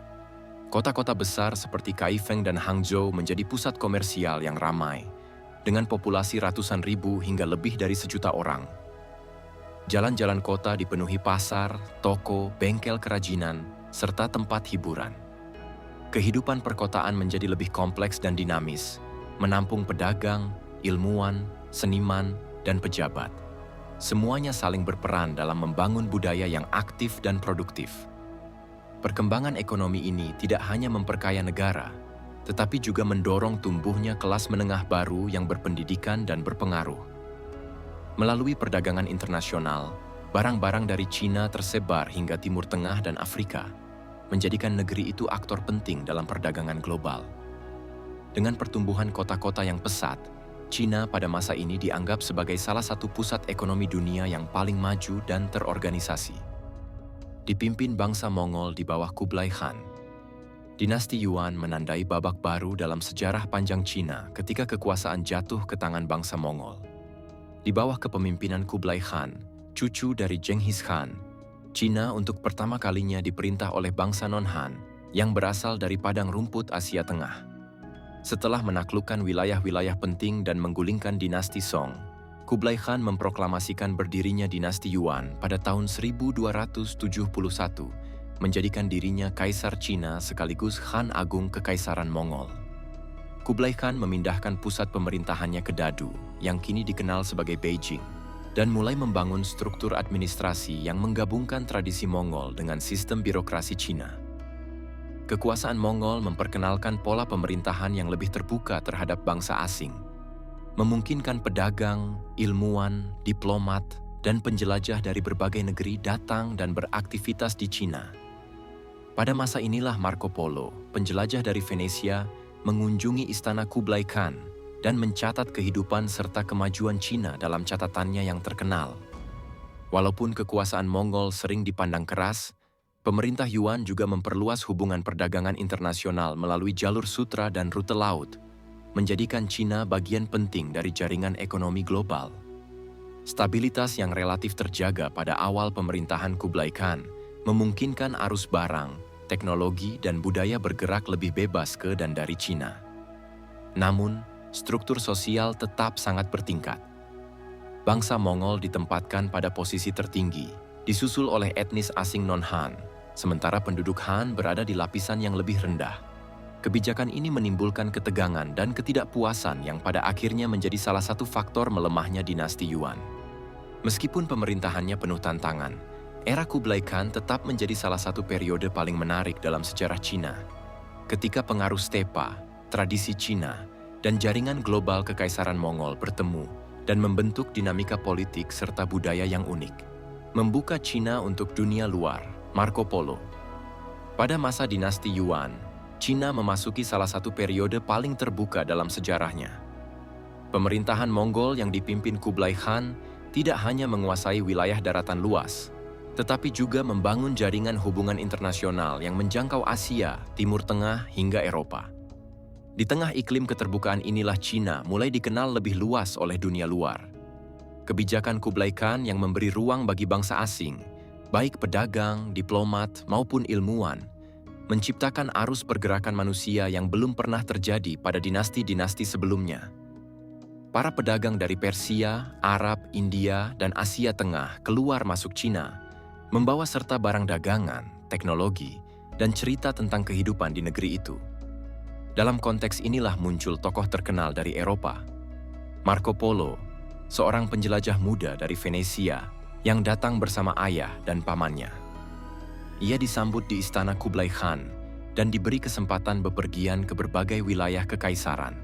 Kota-kota besar seperti Kaifeng dan Hangzhou menjadi pusat komersial yang ramai, dengan populasi ratusan ribu hingga lebih dari 1 juta orang. Jalan-jalan kota dipenuhi pasar, toko, bengkel kerajinan, serta tempat hiburan. Kehidupan perkotaan menjadi lebih kompleks dan dinamis, menampung pedagang, ilmuwan, seniman, dan pejabat. Semuanya saling berperan dalam membangun budaya yang aktif dan produktif. Perkembangan ekonomi ini tidak hanya memperkaya negara, tetapi juga mendorong tumbuhnya kelas menengah baru yang berpendidikan dan berpengaruh. Melalui perdagangan internasional, barang-barang dari Cina tersebar hingga Timur Tengah dan Afrika, menjadikan negeri itu aktor penting dalam perdagangan global. Dengan pertumbuhan kota-kota yang pesat, Cina pada masa ini dianggap sebagai salah satu pusat ekonomi dunia yang paling maju dan terorganisasi. Dipimpin bangsa Mongol di bawah Kublai Khan, dinasti Yuan menandai babak baru dalam sejarah panjang Cina ketika kekuasaan jatuh ke tangan bangsa Mongol. Di bawah kepemimpinan Kublai Khan, cucu dari Genghis Khan, Cina untuk pertama kalinya diperintah oleh bangsa non-Han yang berasal dari padang rumput Asia Tengah. Setelah menaklukkan wilayah-wilayah penting dan menggulingkan dinasti Song, Kublai Khan memproklamasikan berdirinya dinasti Yuan pada tahun 1271, menjadikan dirinya Kaisar Cina sekaligus Khan Agung Kekaisaran Mongol. Kublai Khan memindahkan pusat pemerintahannya ke Dadu, yang kini dikenal sebagai Beijing, dan mulai membangun struktur administrasi yang menggabungkan tradisi Mongol dengan sistem birokrasi Cina. Kekuasaan Mongol memperkenalkan pola pemerintahan yang lebih terbuka terhadap bangsa asing, memungkinkan pedagang, ilmuwan, diplomat, dan penjelajah dari berbagai negeri datang dan beraktivitas di Cina. Pada masa inilah Marco Polo, penjelajah dari Venesia, mengunjungi istana Kublai Khan dan mencatat kehidupan serta kemajuan Cina dalam catatannya yang terkenal. Walaupun kekuasaan Mongol sering dipandang keras, pemerintah Yuan juga memperluas hubungan perdagangan internasional melalui jalur sutra dan rute laut, menjadikan Cina bagian penting dari jaringan ekonomi global. Stabilitas yang relatif terjaga pada awal pemerintahan Kublai Khan memungkinkan arus barang, teknologi, dan budaya bergerak lebih bebas ke dan dari Cina. Namun, struktur sosial tetap sangat bertingkat. Bangsa Mongol ditempatkan pada posisi tertinggi, disusul oleh etnis asing non-Han, sementara penduduk Han berada di lapisan yang lebih rendah. Kebijakan ini menimbulkan ketegangan dan ketidakpuasan yang pada akhirnya menjadi salah satu faktor melemahnya dinasti Yuan. Meskipun pemerintahannya penuh tantangan, era Kublai Khan tetap menjadi salah satu periode paling menarik dalam sejarah Cina. Ketika pengaruh stepa, tradisi Cina, dan jaringan global Kekaisaran Mongol bertemu, dan membentuk dinamika politik serta budaya yang unik. Membuka Cina untuk dunia luar, Marco Polo. Pada masa dinasti Yuan, Cina memasuki salah satu periode paling terbuka dalam sejarahnya. Pemerintahan Mongol yang dipimpin Kublai Khan tidak hanya menguasai wilayah daratan luas, tetapi juga membangun jaringan hubungan internasional yang menjangkau Asia, Timur Tengah, hingga Eropa. Di tengah iklim keterbukaan inilah Cina mulai dikenal lebih luas oleh dunia luar. Kebijakan Kublai Khan yang memberi ruang bagi bangsa asing, baik pedagang, diplomat, maupun ilmuwan, menciptakan arus pergerakan manusia yang belum pernah terjadi pada dinasti-dinasti sebelumnya. Para pedagang dari Persia, Arab, India, dan Asia Tengah keluar masuk Cina, membawa serta barang dagangan, teknologi, dan cerita tentang kehidupan di negeri itu. Dalam konteks inilah muncul tokoh terkenal dari Eropa. Marco Polo, seorang penjelajah muda dari Venesia yang datang bersama ayah dan pamannya. Ia disambut di istana Kublai Khan dan diberi kesempatan bepergian ke berbagai wilayah kekaisaran.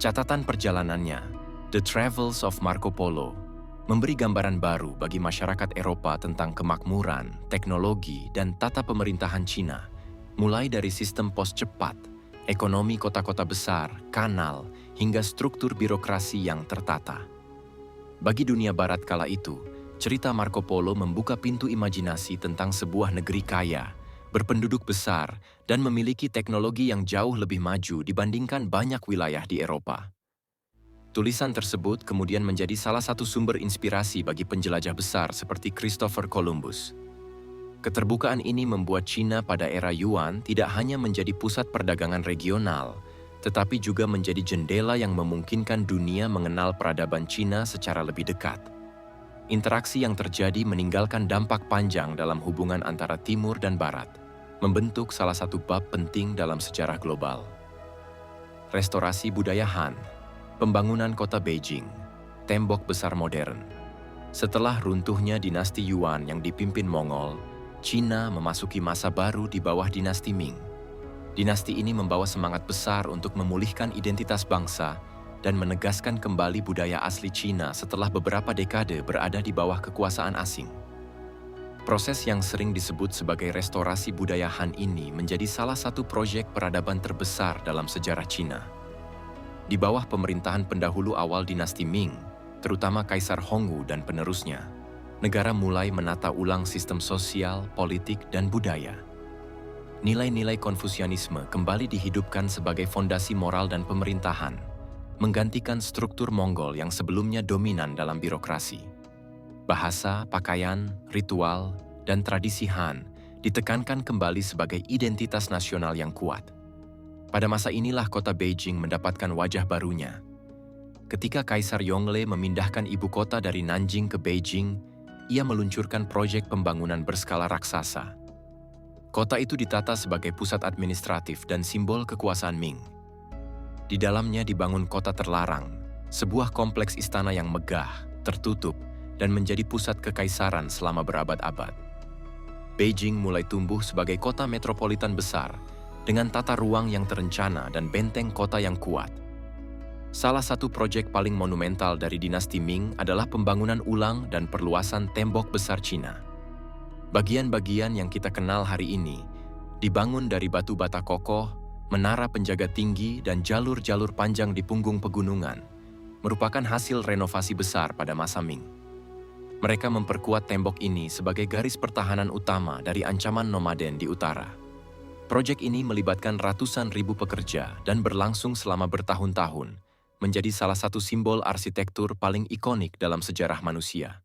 Catatan perjalanannya, The Travels of Marco Polo, memberi gambaran baru bagi masyarakat Eropa tentang kemakmuran, teknologi, dan tata pemerintahan Cina, mulai dari sistem pos cepat, ekonomi kota-kota besar, kanal, hingga struktur birokrasi yang tertata. Bagi dunia barat kala itu, cerita Marco Polo membuka pintu imajinasi tentang sebuah negeri kaya, berpenduduk besar, dan memiliki teknologi yang jauh lebih maju dibandingkan banyak wilayah di Eropa. Tulisan tersebut kemudian menjadi salah satu sumber inspirasi bagi penjelajah besar seperti Christopher Columbus. Keterbukaan ini membuat Cina pada era Yuan tidak hanya menjadi pusat perdagangan regional, tetapi juga menjadi jendela yang memungkinkan dunia mengenal peradaban Cina secara lebih dekat. Interaksi yang terjadi meninggalkan dampak panjang dalam hubungan antara Timur dan Barat, membentuk salah satu bab penting dalam sejarah global. Restorasi budaya Han, pembangunan kota Beijing, tembok besar modern. Setelah runtuhnya dinasti Yuan yang dipimpin Mongol, Cina memasuki masa baru di bawah dinasti Ming. Dinasti ini membawa semangat besar untuk memulihkan identitas bangsa dan menegaskan kembali budaya asli Cina setelah beberapa dekade berada di bawah kekuasaan asing. Proses yang sering disebut sebagai restorasi budaya Han ini menjadi salah satu proyek peradaban terbesar dalam sejarah Cina. Di bawah pemerintahan pendahulu awal dinasti Ming, terutama Kaisar Hongwu dan penerusnya, negara mulai menata ulang sistem sosial, politik, dan budaya. Nilai-nilai Konfusianisme kembali dihidupkan sebagai fondasi moral dan pemerintahan, menggantikan struktur Mongol yang sebelumnya dominan dalam birokrasi. Bahasa, pakaian, ritual, dan tradisi Han ditekankan kembali sebagai identitas nasional yang kuat. Pada masa inilah kota Beijing mendapatkan wajah barunya. Ketika Kaisar Yongle memindahkan ibu kota dari Nanjing ke Beijing, ia meluncurkan proyek pembangunan berskala raksasa. Kota itu ditata sebagai pusat administratif dan simbol kekuasaan Ming. Di dalamnya dibangun kota terlarang, sebuah kompleks istana yang megah, tertutup, dan menjadi pusat kekaisaran selama berabad-abad. Beijing mulai tumbuh sebagai kota metropolitan besar, dengan tata ruang yang terencana dan benteng kota yang kuat. Salah satu proyek paling monumental dari dinasti Ming adalah pembangunan ulang dan perluasan tembok besar Cina. Bagian-bagian yang kita kenal hari ini dibangun dari batu bata kokoh, menara penjaga tinggi, dan jalur-jalur panjang di punggung pegunungan, merupakan hasil renovasi besar pada masa Ming. Mereka memperkuat tembok ini sebagai garis pertahanan utama dari ancaman nomaden di utara. Proyek ini melibatkan ratusan ribu pekerja dan berlangsung selama bertahun-tahun, menjadi salah satu simbol arsitektur paling ikonik dalam sejarah manusia.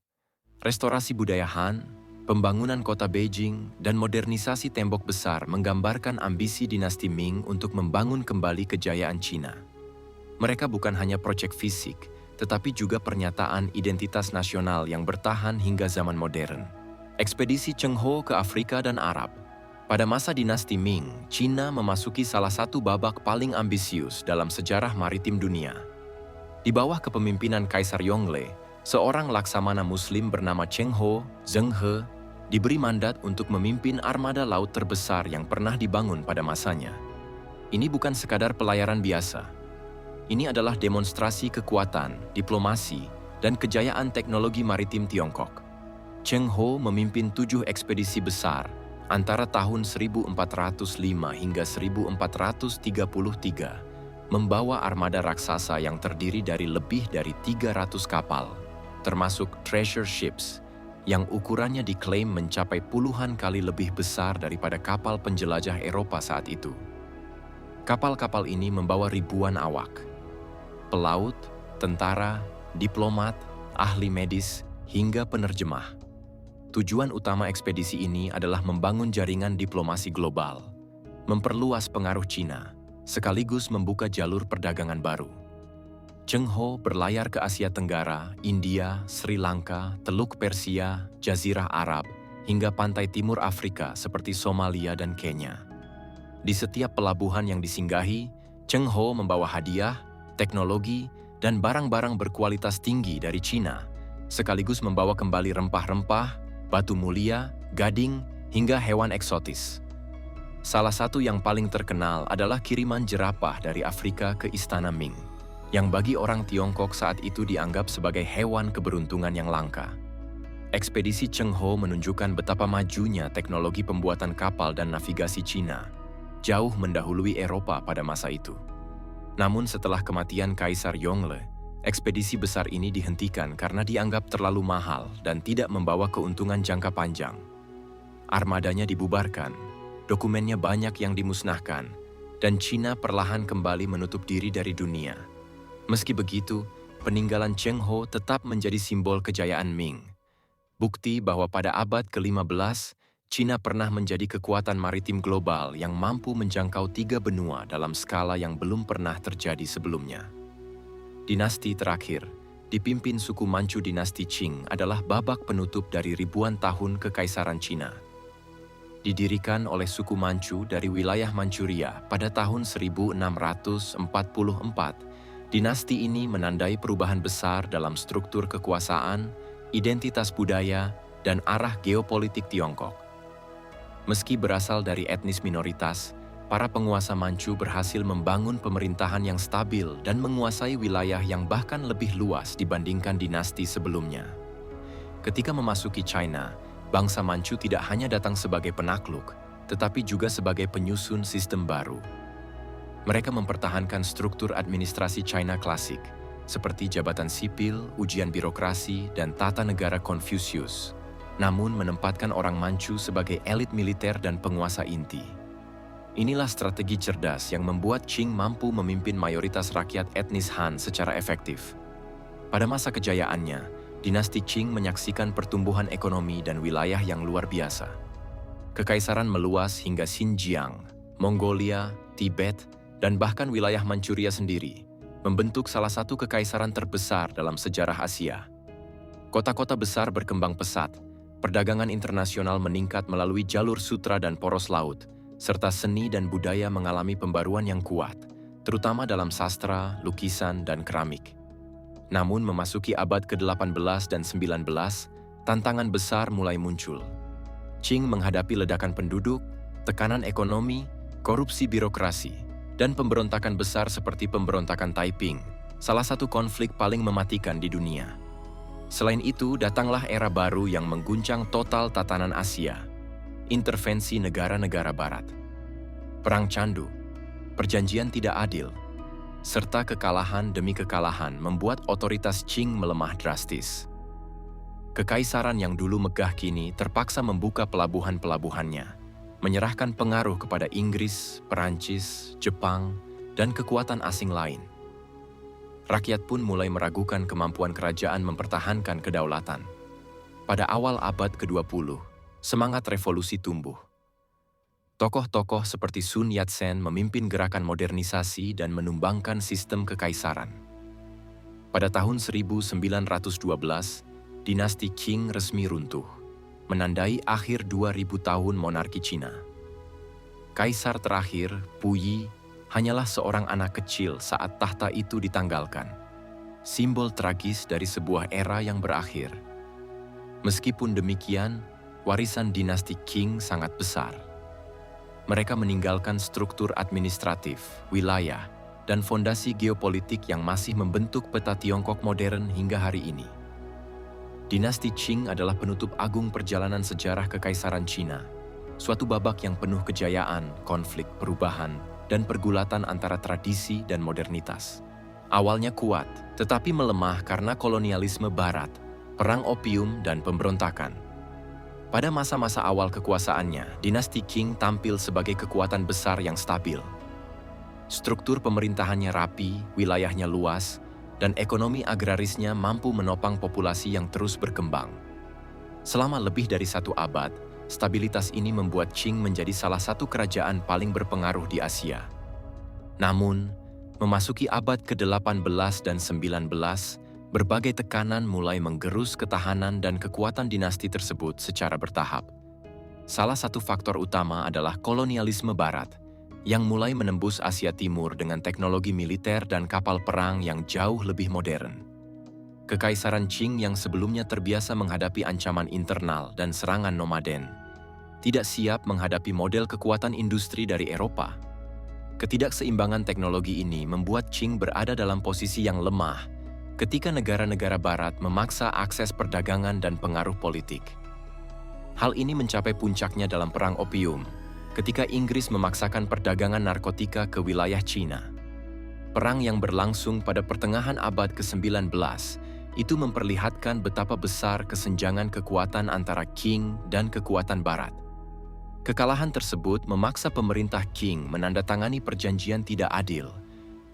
Restorasi budaya Han, pembangunan kota Beijing, dan modernisasi tembok besar menggambarkan ambisi dinasti Ming untuk membangun kembali kejayaan Cina. Mereka bukan hanya proyek fisik, tetapi juga pernyataan identitas nasional yang bertahan hingga zaman modern. Ekspedisi Cheng Ho ke Afrika dan Arab. Pada masa dinasti Ming, Cina memasuki salah satu babak paling ambisius dalam sejarah maritim dunia. Di bawah kepemimpinan Kaisar Yongle, seorang laksamana Muslim bernama Cheng Ho, Zheng He, diberi mandat untuk memimpin armada laut terbesar yang pernah dibangun pada masanya. Ini bukan sekadar pelayaran biasa. Ini adalah demonstrasi kekuatan, diplomasi, dan kejayaan teknologi maritim Tiongkok. Cheng Ho memimpin 7 ekspedisi besar antara tahun 1405 hingga 1433, membawa armada raksasa yang terdiri dari lebih dari 300 kapal, termasuk treasure ships, yang ukurannya diklaim mencapai puluhan kali lebih besar daripada kapal penjelajah Eropa saat itu. Kapal-kapal ini membawa ribuan awak, pelaut, tentara, diplomat, ahli medis, hingga penerjemah. Tujuan utama ekspedisi ini adalah membangun jaringan diplomasi global, memperluas pengaruh Cina, sekaligus membuka jalur perdagangan baru. Cheng Ho berlayar ke Asia Tenggara, India, Sri Lanka, Teluk Persia, Jazirah Arab, hingga pantai timur Afrika seperti Somalia dan Kenya. Di setiap pelabuhan yang disinggahi, Cheng Ho membawa hadiah, teknologi, dan barang-barang berkualitas tinggi dari Cina, sekaligus membawa kembali rempah-rempah, batu mulia, gading, hingga hewan eksotis. Salah satu yang paling terkenal adalah kiriman jerapah dari Afrika ke Istana Ming, yang bagi orang Tiongkok saat itu dianggap sebagai hewan keberuntungan yang langka. Ekspedisi Cheng Ho menunjukkan betapa majunya teknologi pembuatan kapal dan navigasi Cina, jauh mendahului Eropa pada masa itu. Namun setelah kematian Kaisar Yongle, ekspedisi besar ini dihentikan karena dianggap terlalu mahal dan tidak membawa keuntungan jangka panjang. Armadanya dibubarkan, dokumennya banyak yang dimusnahkan, dan Cina perlahan kembali menutup diri dari dunia. Meski begitu, peninggalan Cheng Ho tetap menjadi simbol kejayaan Ming. Bukti bahwa pada abad ke-15, Cina pernah menjadi kekuatan maritim global yang mampu menjangkau 3 benua dalam skala yang belum pernah terjadi sebelumnya. Dinasti terakhir, dipimpin suku Manchu dinasti Qing, adalah babak penutup dari ribuan tahun kekaisaran Cina. Didirikan oleh suku Manchu dari wilayah Manchuria pada tahun 1644, dinasti ini menandai perubahan besar dalam struktur kekuasaan, identitas budaya, dan arah geopolitik Tiongkok. Meski berasal dari etnis minoritas, para penguasa Manchu berhasil membangun pemerintahan yang stabil dan menguasai wilayah yang bahkan lebih luas dibandingkan dinasti sebelumnya. Ketika memasuki China, bangsa Manchu tidak hanya datang sebagai penakluk, tetapi juga sebagai penyusun sistem baru. Mereka mempertahankan struktur administrasi China klasik, seperti jabatan sipil, ujian birokrasi, dan tata negara Konfusius, namun menempatkan orang Manchu sebagai elit militer dan penguasa inti. Inilah strategi cerdas yang membuat Qing mampu memimpin mayoritas rakyat etnis Han secara efektif. Pada masa kejayaannya, dinasti Qing menyaksikan pertumbuhan ekonomi dan wilayah yang luar biasa. Kekaisaran meluas hingga Xinjiang, Mongolia, Tibet, dan bahkan wilayah Manchuria sendiri, membentuk salah satu kekaisaran terbesar dalam sejarah Asia. Kota-kota besar berkembang pesat, perdagangan internasional meningkat melalui jalur sutra dan poros laut, serta seni dan budaya mengalami pembaruan yang kuat, terutama dalam sastra, lukisan, dan keramik. Namun memasuki abad ke-18 dan 19, tantangan besar mulai muncul. Qing menghadapi ledakan penduduk, tekanan ekonomi, korupsi birokrasi, dan pemberontakan besar seperti pemberontakan Taiping, salah satu konflik paling mematikan di dunia. Selain itu, datanglah era baru yang mengguncang total tatanan Asia, intervensi negara-negara barat, perang candu, perjanjian tidak adil, serta kekalahan demi kekalahan membuat otoritas Qing melemah drastis. Kekaisaran yang dulu megah kini terpaksa membuka pelabuhan-pelabuhannya, menyerahkan pengaruh kepada Inggris, Perancis, Jepang, dan kekuatan asing lain. Rakyat pun mulai meragukan kemampuan kerajaan mempertahankan kedaulatan. Pada awal abad ke-20, semangat revolusi tumbuh. Tokoh-tokoh seperti Sun Yat-sen memimpin gerakan modernisasi dan menumbangkan sistem kekaisaran. Pada tahun 1912, dinasti Qing resmi runtuh, menandai akhir 2000 tahun monarki Cina. Kaisar terakhir, Puyi, hanyalah seorang anak kecil saat tahta itu ditanggalkan, simbol tragis dari sebuah era yang berakhir. Meskipun demikian, warisan dinasti Qing sangat besar. Mereka meninggalkan struktur administratif, wilayah, dan fondasi geopolitik yang masih membentuk peta Tiongkok modern hingga hari ini. Dinasti Qing adalah penutup agung perjalanan sejarah Kekaisaran Cina, suatu babak yang penuh kejayaan, konflik, perubahan, dan pergulatan antara tradisi dan modernitas. Awalnya kuat, tetapi melemah karena kolonialisme Barat, perang opium, dan pemberontakan. Pada masa-masa awal kekuasaannya, dinasti Qing tampil sebagai kekuatan besar yang stabil. Struktur pemerintahannya rapi, wilayahnya luas, dan ekonomi agrarisnya mampu menopang populasi yang terus berkembang. Selama lebih dari 1 abad, stabilitas ini membuat Qing menjadi salah satu kerajaan paling berpengaruh di Asia. Namun, memasuki abad ke-18 dan 19, berbagai tekanan mulai menggerus ketahanan dan kekuatan dinasti tersebut secara bertahap. Salah satu faktor utama adalah kolonialisme Barat, yang mulai menembus Asia Timur dengan teknologi militer dan kapal perang yang jauh lebih modern. Kekaisaran Qing yang sebelumnya terbiasa menghadapi ancaman internal dan serangan nomaden, tidak siap menghadapi model kekuatan industri dari Eropa. Ketidakseimbangan teknologi ini membuat Qing berada dalam posisi yang lemah ketika negara-negara Barat memaksa akses perdagangan dan pengaruh politik. Hal ini mencapai puncaknya dalam Perang Opium, ketika Inggris memaksakan perdagangan narkotika ke wilayah Cina. Perang yang berlangsung pada pertengahan abad ke-19 itu memperlihatkan betapa besar kesenjangan kekuatan antara Qing dan kekuatan Barat. Kekalahan tersebut memaksa pemerintah Qing menandatangani perjanjian tidak adil,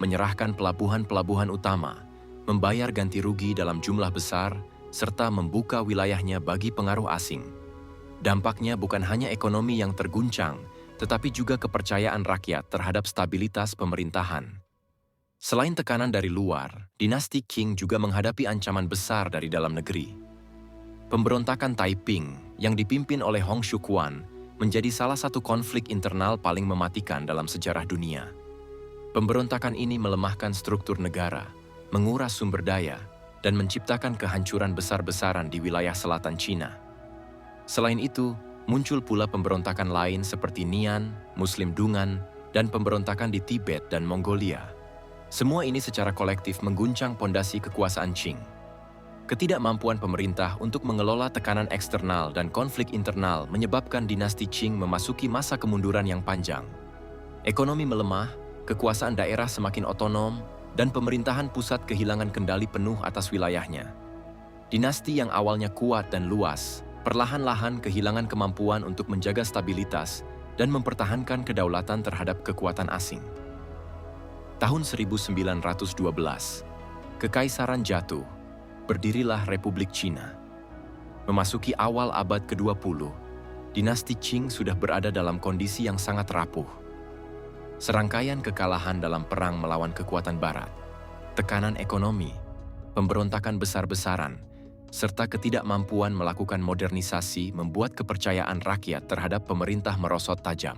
menyerahkan pelabuhan-pelabuhan utama, membayar ganti rugi dalam jumlah besar, serta membuka wilayahnya bagi pengaruh asing. Dampaknya bukan hanya ekonomi yang terguncang, tetapi juga kepercayaan rakyat terhadap stabilitas pemerintahan. Selain tekanan dari luar, dinasti Qing juga menghadapi ancaman besar dari dalam negeri. Pemberontakan Taiping yang dipimpin oleh Hong Xiuquan menjadi salah satu konflik internal paling mematikan dalam sejarah dunia. Pemberontakan ini melemahkan struktur negara, menguras sumber daya, dan menciptakan kehancuran besar-besaran di wilayah selatan Cina. Selain itu, muncul pula pemberontakan lain seperti Nian, Muslim Dungan, dan pemberontakan di Tibet dan Mongolia. Semua ini secara kolektif mengguncang pondasi kekuasaan Qing. Ketidakmampuan pemerintah untuk mengelola tekanan eksternal dan konflik internal menyebabkan dinasti Qing memasuki masa kemunduran yang panjang. Ekonomi melemah, kekuasaan daerah semakin otonom, dan pemerintahan pusat kehilangan kendali penuh atas wilayahnya. Dinasti yang awalnya kuat dan luas, perlahan-lahan kehilangan kemampuan untuk menjaga stabilitas dan mempertahankan kedaulatan terhadap kekuatan asing. Tahun 1912, Kekaisaran jatuh. Berdirilah Republik Cina. Memasuki awal abad ke-20, dinasti Qing sudah berada dalam kondisi yang sangat rapuh. Serangkaian kekalahan dalam perang melawan kekuatan Barat, tekanan ekonomi, pemberontakan besar-besaran, serta ketidakmampuan melakukan modernisasi membuat kepercayaan rakyat terhadap pemerintah merosot tajam.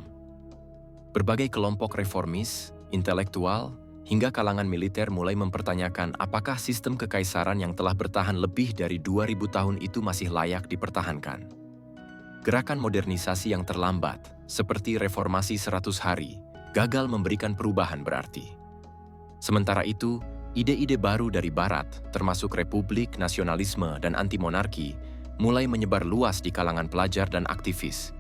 Berbagai kelompok reformis, intelektual, hingga kalangan militer mulai mempertanyakan apakah sistem kekaisaran yang telah bertahan lebih dari 2000 tahun itu masih layak dipertahankan. Gerakan modernisasi yang terlambat, seperti reformasi 100 hari, gagal memberikan perubahan berarti. Sementara itu, ide-ide baru dari Barat, termasuk republik, nasionalisme, dan anti-monarki, mulai menyebar luas di kalangan pelajar dan aktivis.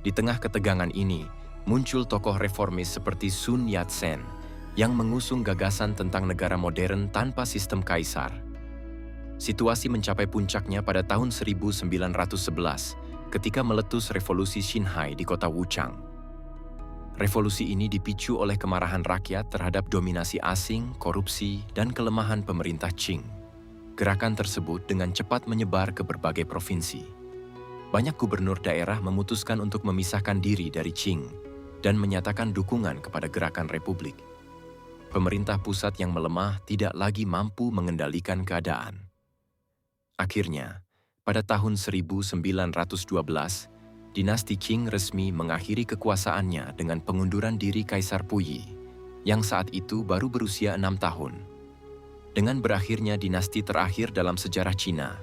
Di tengah ketegangan ini, muncul tokoh reformis seperti Sun Yat-sen, yang mengusung gagasan tentang negara modern tanpa sistem kaisar. Situasi mencapai puncaknya pada tahun 1911 ketika meletus revolusi Xinhai di kota Wuchang. Revolusi ini dipicu oleh kemarahan rakyat terhadap dominasi asing, korupsi, dan kelemahan pemerintah Qing. Gerakan tersebut dengan cepat menyebar ke berbagai provinsi. Banyak gubernur daerah memutuskan untuk memisahkan diri dari Qing dan menyatakan dukungan kepada gerakan republik. Pemerintah pusat yang melemah tidak lagi mampu mengendalikan keadaan. Akhirnya, pada tahun 1912, dinasti Qing resmi mengakhiri kekuasaannya dengan pengunduran diri Kaisar Puyi, yang saat itu baru berusia 6 tahun. Dengan berakhirnya dinasti terakhir dalam sejarah Cina,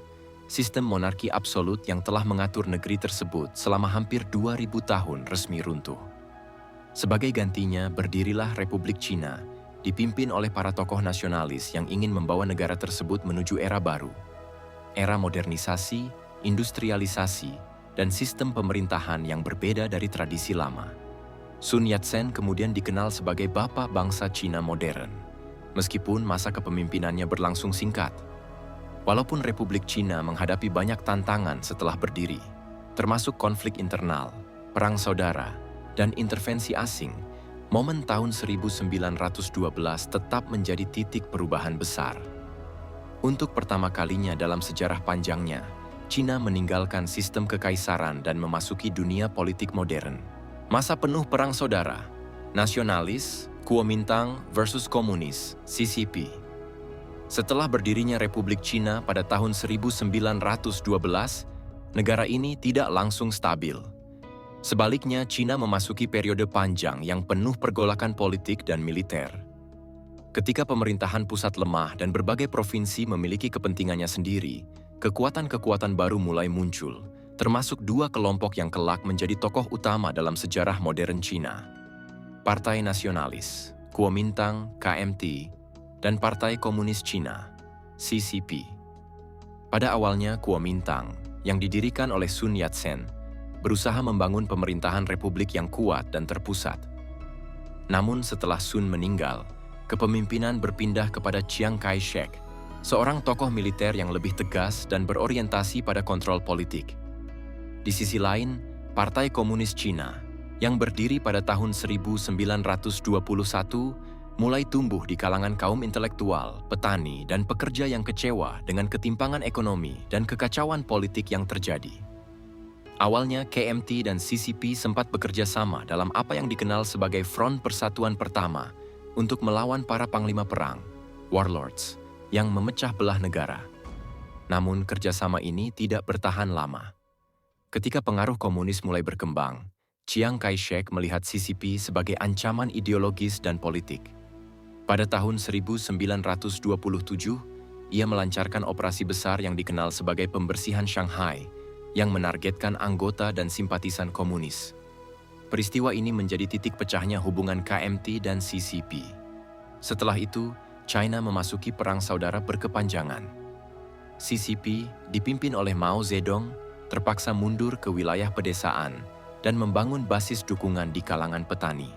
sistem monarki absolut yang telah mengatur negeri tersebut selama hampir 2000 tahun resmi runtuh. Sebagai gantinya berdirilah Republik Cina, dipimpin oleh para tokoh nasionalis yang ingin membawa negara tersebut menuju era baru. Era modernisasi, industrialisasi, dan sistem pemerintahan yang berbeda dari tradisi lama. Sun Yat-sen kemudian dikenal sebagai bapak bangsa Cina modern, meskipun masa kepemimpinannya berlangsung singkat. Walaupun Republik Cina menghadapi banyak tantangan setelah berdiri, termasuk konflik internal, perang saudara, dan intervensi asing, momen tahun 1912 tetap menjadi titik perubahan besar. Untuk pertama kalinya dalam sejarah panjangnya, Cina meninggalkan sistem kekaisaran dan memasuki dunia politik modern. Masa penuh perang saudara, nasionalis, Kuomintang versus komunis, CCP. Setelah berdirinya Republik Cina pada tahun 1912, negara ini tidak langsung stabil. Sebaliknya, Cina memasuki periode panjang yang penuh pergolakan politik dan militer. Ketika pemerintahan pusat lemah dan berbagai provinsi memiliki kepentingannya sendiri, kekuatan-kekuatan baru mulai muncul, termasuk dua kelompok yang kelak menjadi tokoh utama dalam sejarah modern Cina. Partai Nasionalis, Kuomintang, KMT, dan Partai Komunis Cina, CCP. Pada awalnya, Kuomintang, yang didirikan oleh Sun Yat-sen, berusaha membangun pemerintahan republik yang kuat dan terpusat. Namun setelah Sun meninggal, kepemimpinan berpindah kepada Chiang Kai-shek, seorang tokoh militer yang lebih tegas dan berorientasi pada kontrol politik. Di sisi lain, Partai Komunis Cina, yang berdiri pada tahun 1921, mulai tumbuh di kalangan kaum intelektual, petani, dan pekerja yang kecewa dengan ketimpangan ekonomi dan kekacauan politik yang terjadi. Awalnya, KMT dan CCP sempat bekerja sama dalam apa yang dikenal sebagai Front Persatuan Pertama untuk melawan para panglima perang, warlords, yang memecah belah negara. Namun, kerjasama ini tidak bertahan lama. Ketika pengaruh komunis mulai berkembang, Chiang Kai-shek melihat CCP sebagai ancaman ideologis dan politik. Pada tahun 1927, ia melancarkan operasi besar yang dikenal sebagai Pembersihan Shanghai, yang menargetkan anggota dan simpatisan komunis. Peristiwa ini menjadi titik pecahnya hubungan KMT dan CCP. Setelah itu, China memasuki perang saudara berkepanjangan. CCP, dipimpin oleh Mao Zedong, terpaksa mundur ke wilayah pedesaan dan membangun basis dukungan di kalangan petani.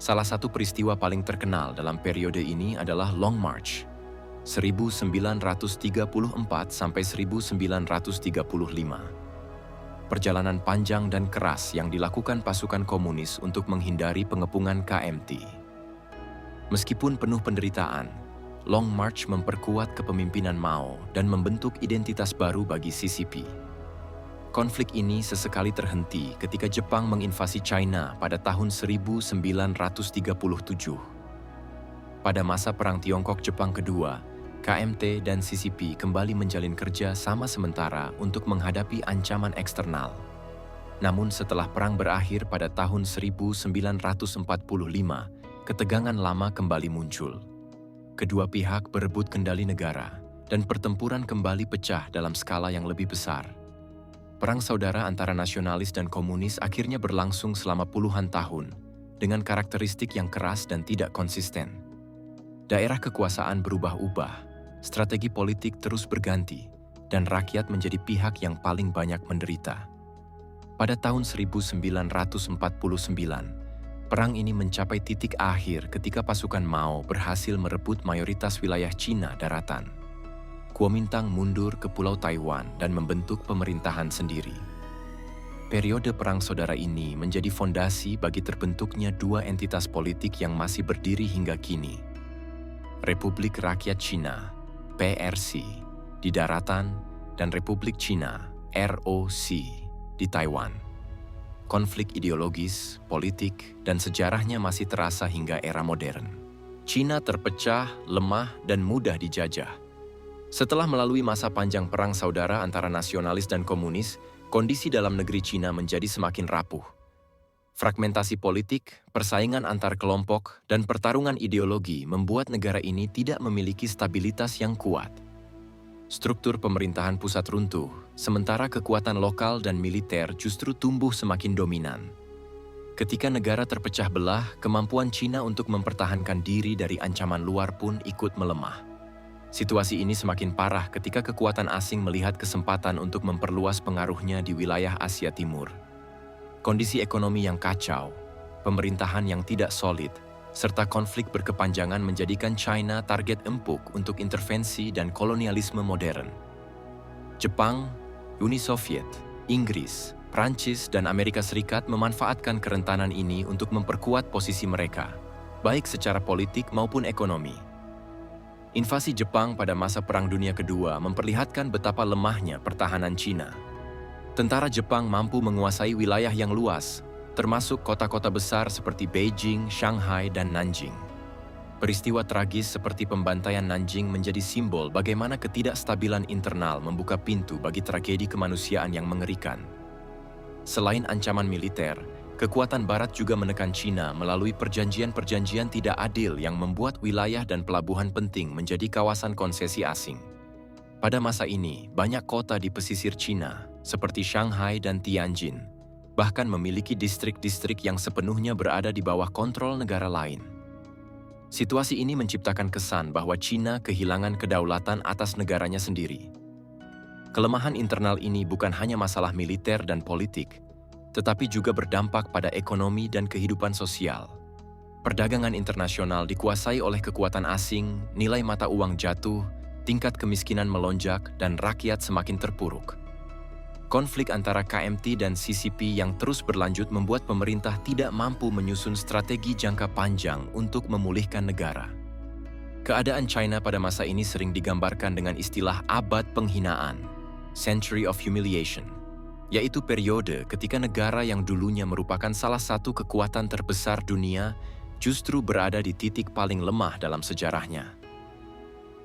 Salah satu peristiwa paling terkenal dalam periode ini adalah Long March, 1934 sampai 1935. Perjalanan panjang dan keras yang dilakukan pasukan komunis untuk menghindari pengepungan KMT. Meskipun penuh penderitaan, Long March memperkuat kepemimpinan Mao dan membentuk identitas baru bagi CCP. Konflik ini sesekali terhenti ketika Jepang menginvasi China pada tahun 1937. Pada masa Perang Tiongkok-Jepang kedua, KMT dan CCP kembali menjalin kerja sama sementara untuk menghadapi ancaman eksternal. Namun setelah perang berakhir pada tahun 1945, ketegangan lama kembali muncul. Kedua pihak berebut kendali negara, dan pertempuran kembali pecah dalam skala yang lebih besar. Perang saudara antara nasionalis dan komunis akhirnya berlangsung selama puluhan tahun, dengan karakteristik yang keras dan tidak konsisten. Daerah kekuasaan berubah-ubah, strategi politik terus berganti, dan rakyat menjadi pihak yang paling banyak menderita. Pada tahun 1949, perang ini mencapai titik akhir ketika pasukan Mao berhasil merebut mayoritas wilayah Cina daratan. Kuomintang mundur ke Pulau Taiwan dan membentuk pemerintahan sendiri. Periode Perang Saudara ini menjadi fondasi bagi terbentuknya dua entitas politik yang masih berdiri hingga kini. Republik Rakyat Cina, PRC, di daratan, dan Republik Cina, ROC, di Taiwan. Konflik ideologis, politik, dan sejarahnya masih terasa hingga era modern. Cina terpecah, lemah, dan mudah dijajah. Setelah melalui masa panjang perang saudara antara nasionalis dan komunis, kondisi dalam negeri Cina menjadi semakin rapuh. Fragmentasi politik, persaingan antar kelompok, dan pertarungan ideologi membuat negara ini tidak memiliki stabilitas yang kuat. Struktur pemerintahan pusat runtuh, sementara kekuatan lokal dan militer justru tumbuh semakin dominan. Ketika negara terpecah belah, kemampuan Cina untuk mempertahankan diri dari ancaman luar pun ikut melemah. Situasi ini semakin parah ketika kekuatan asing melihat kesempatan untuk memperluas pengaruhnya di wilayah Asia Timur. Kondisi ekonomi yang kacau, pemerintahan yang tidak solid, serta konflik berkepanjangan menjadikan China target empuk untuk intervensi dan kolonialisme modern. Jepang, Uni Soviet, Inggris, Prancis, dan Amerika Serikat memanfaatkan kerentanan ini untuk memperkuat posisi mereka, baik secara politik maupun ekonomi. Invasi Jepang pada masa Perang Dunia Kedua memperlihatkan betapa lemahnya pertahanan Cina. Tentara Jepang mampu menguasai wilayah yang luas, termasuk kota-kota besar seperti Beijing, Shanghai, dan Nanjing. Peristiwa tragis seperti pembantaian Nanjing menjadi simbol bagaimana ketidakstabilan internal membuka pintu bagi tragedi kemanusiaan yang mengerikan. Selain ancaman militer, kekuatan Barat juga menekan Cina melalui perjanjian-perjanjian tidak adil yang membuat wilayah dan pelabuhan penting menjadi kawasan konsesi asing. Pada masa ini, banyak kota di pesisir Cina, seperti Shanghai dan Tianjin, bahkan memiliki distrik-distrik yang sepenuhnya berada di bawah kontrol negara lain. Situasi ini menciptakan kesan bahwa Cina kehilangan kedaulatan atas negaranya sendiri. Kelemahan internal ini bukan hanya masalah militer dan politik, tetapi juga berdampak pada ekonomi dan kehidupan sosial. Perdagangan internasional dikuasai oleh kekuatan asing, nilai mata uang jatuh, tingkat kemiskinan melonjak, dan rakyat semakin terpuruk. Konflik antara KMT dan CCP yang terus berlanjut membuat pemerintah tidak mampu menyusun strategi jangka panjang untuk memulihkan negara. Keadaan China pada masa ini sering digambarkan dengan istilah abad penghinaan, Century of Humiliation, yaitu periode ketika negara yang dulunya merupakan salah satu kekuatan terbesar dunia justru berada di titik paling lemah dalam sejarahnya.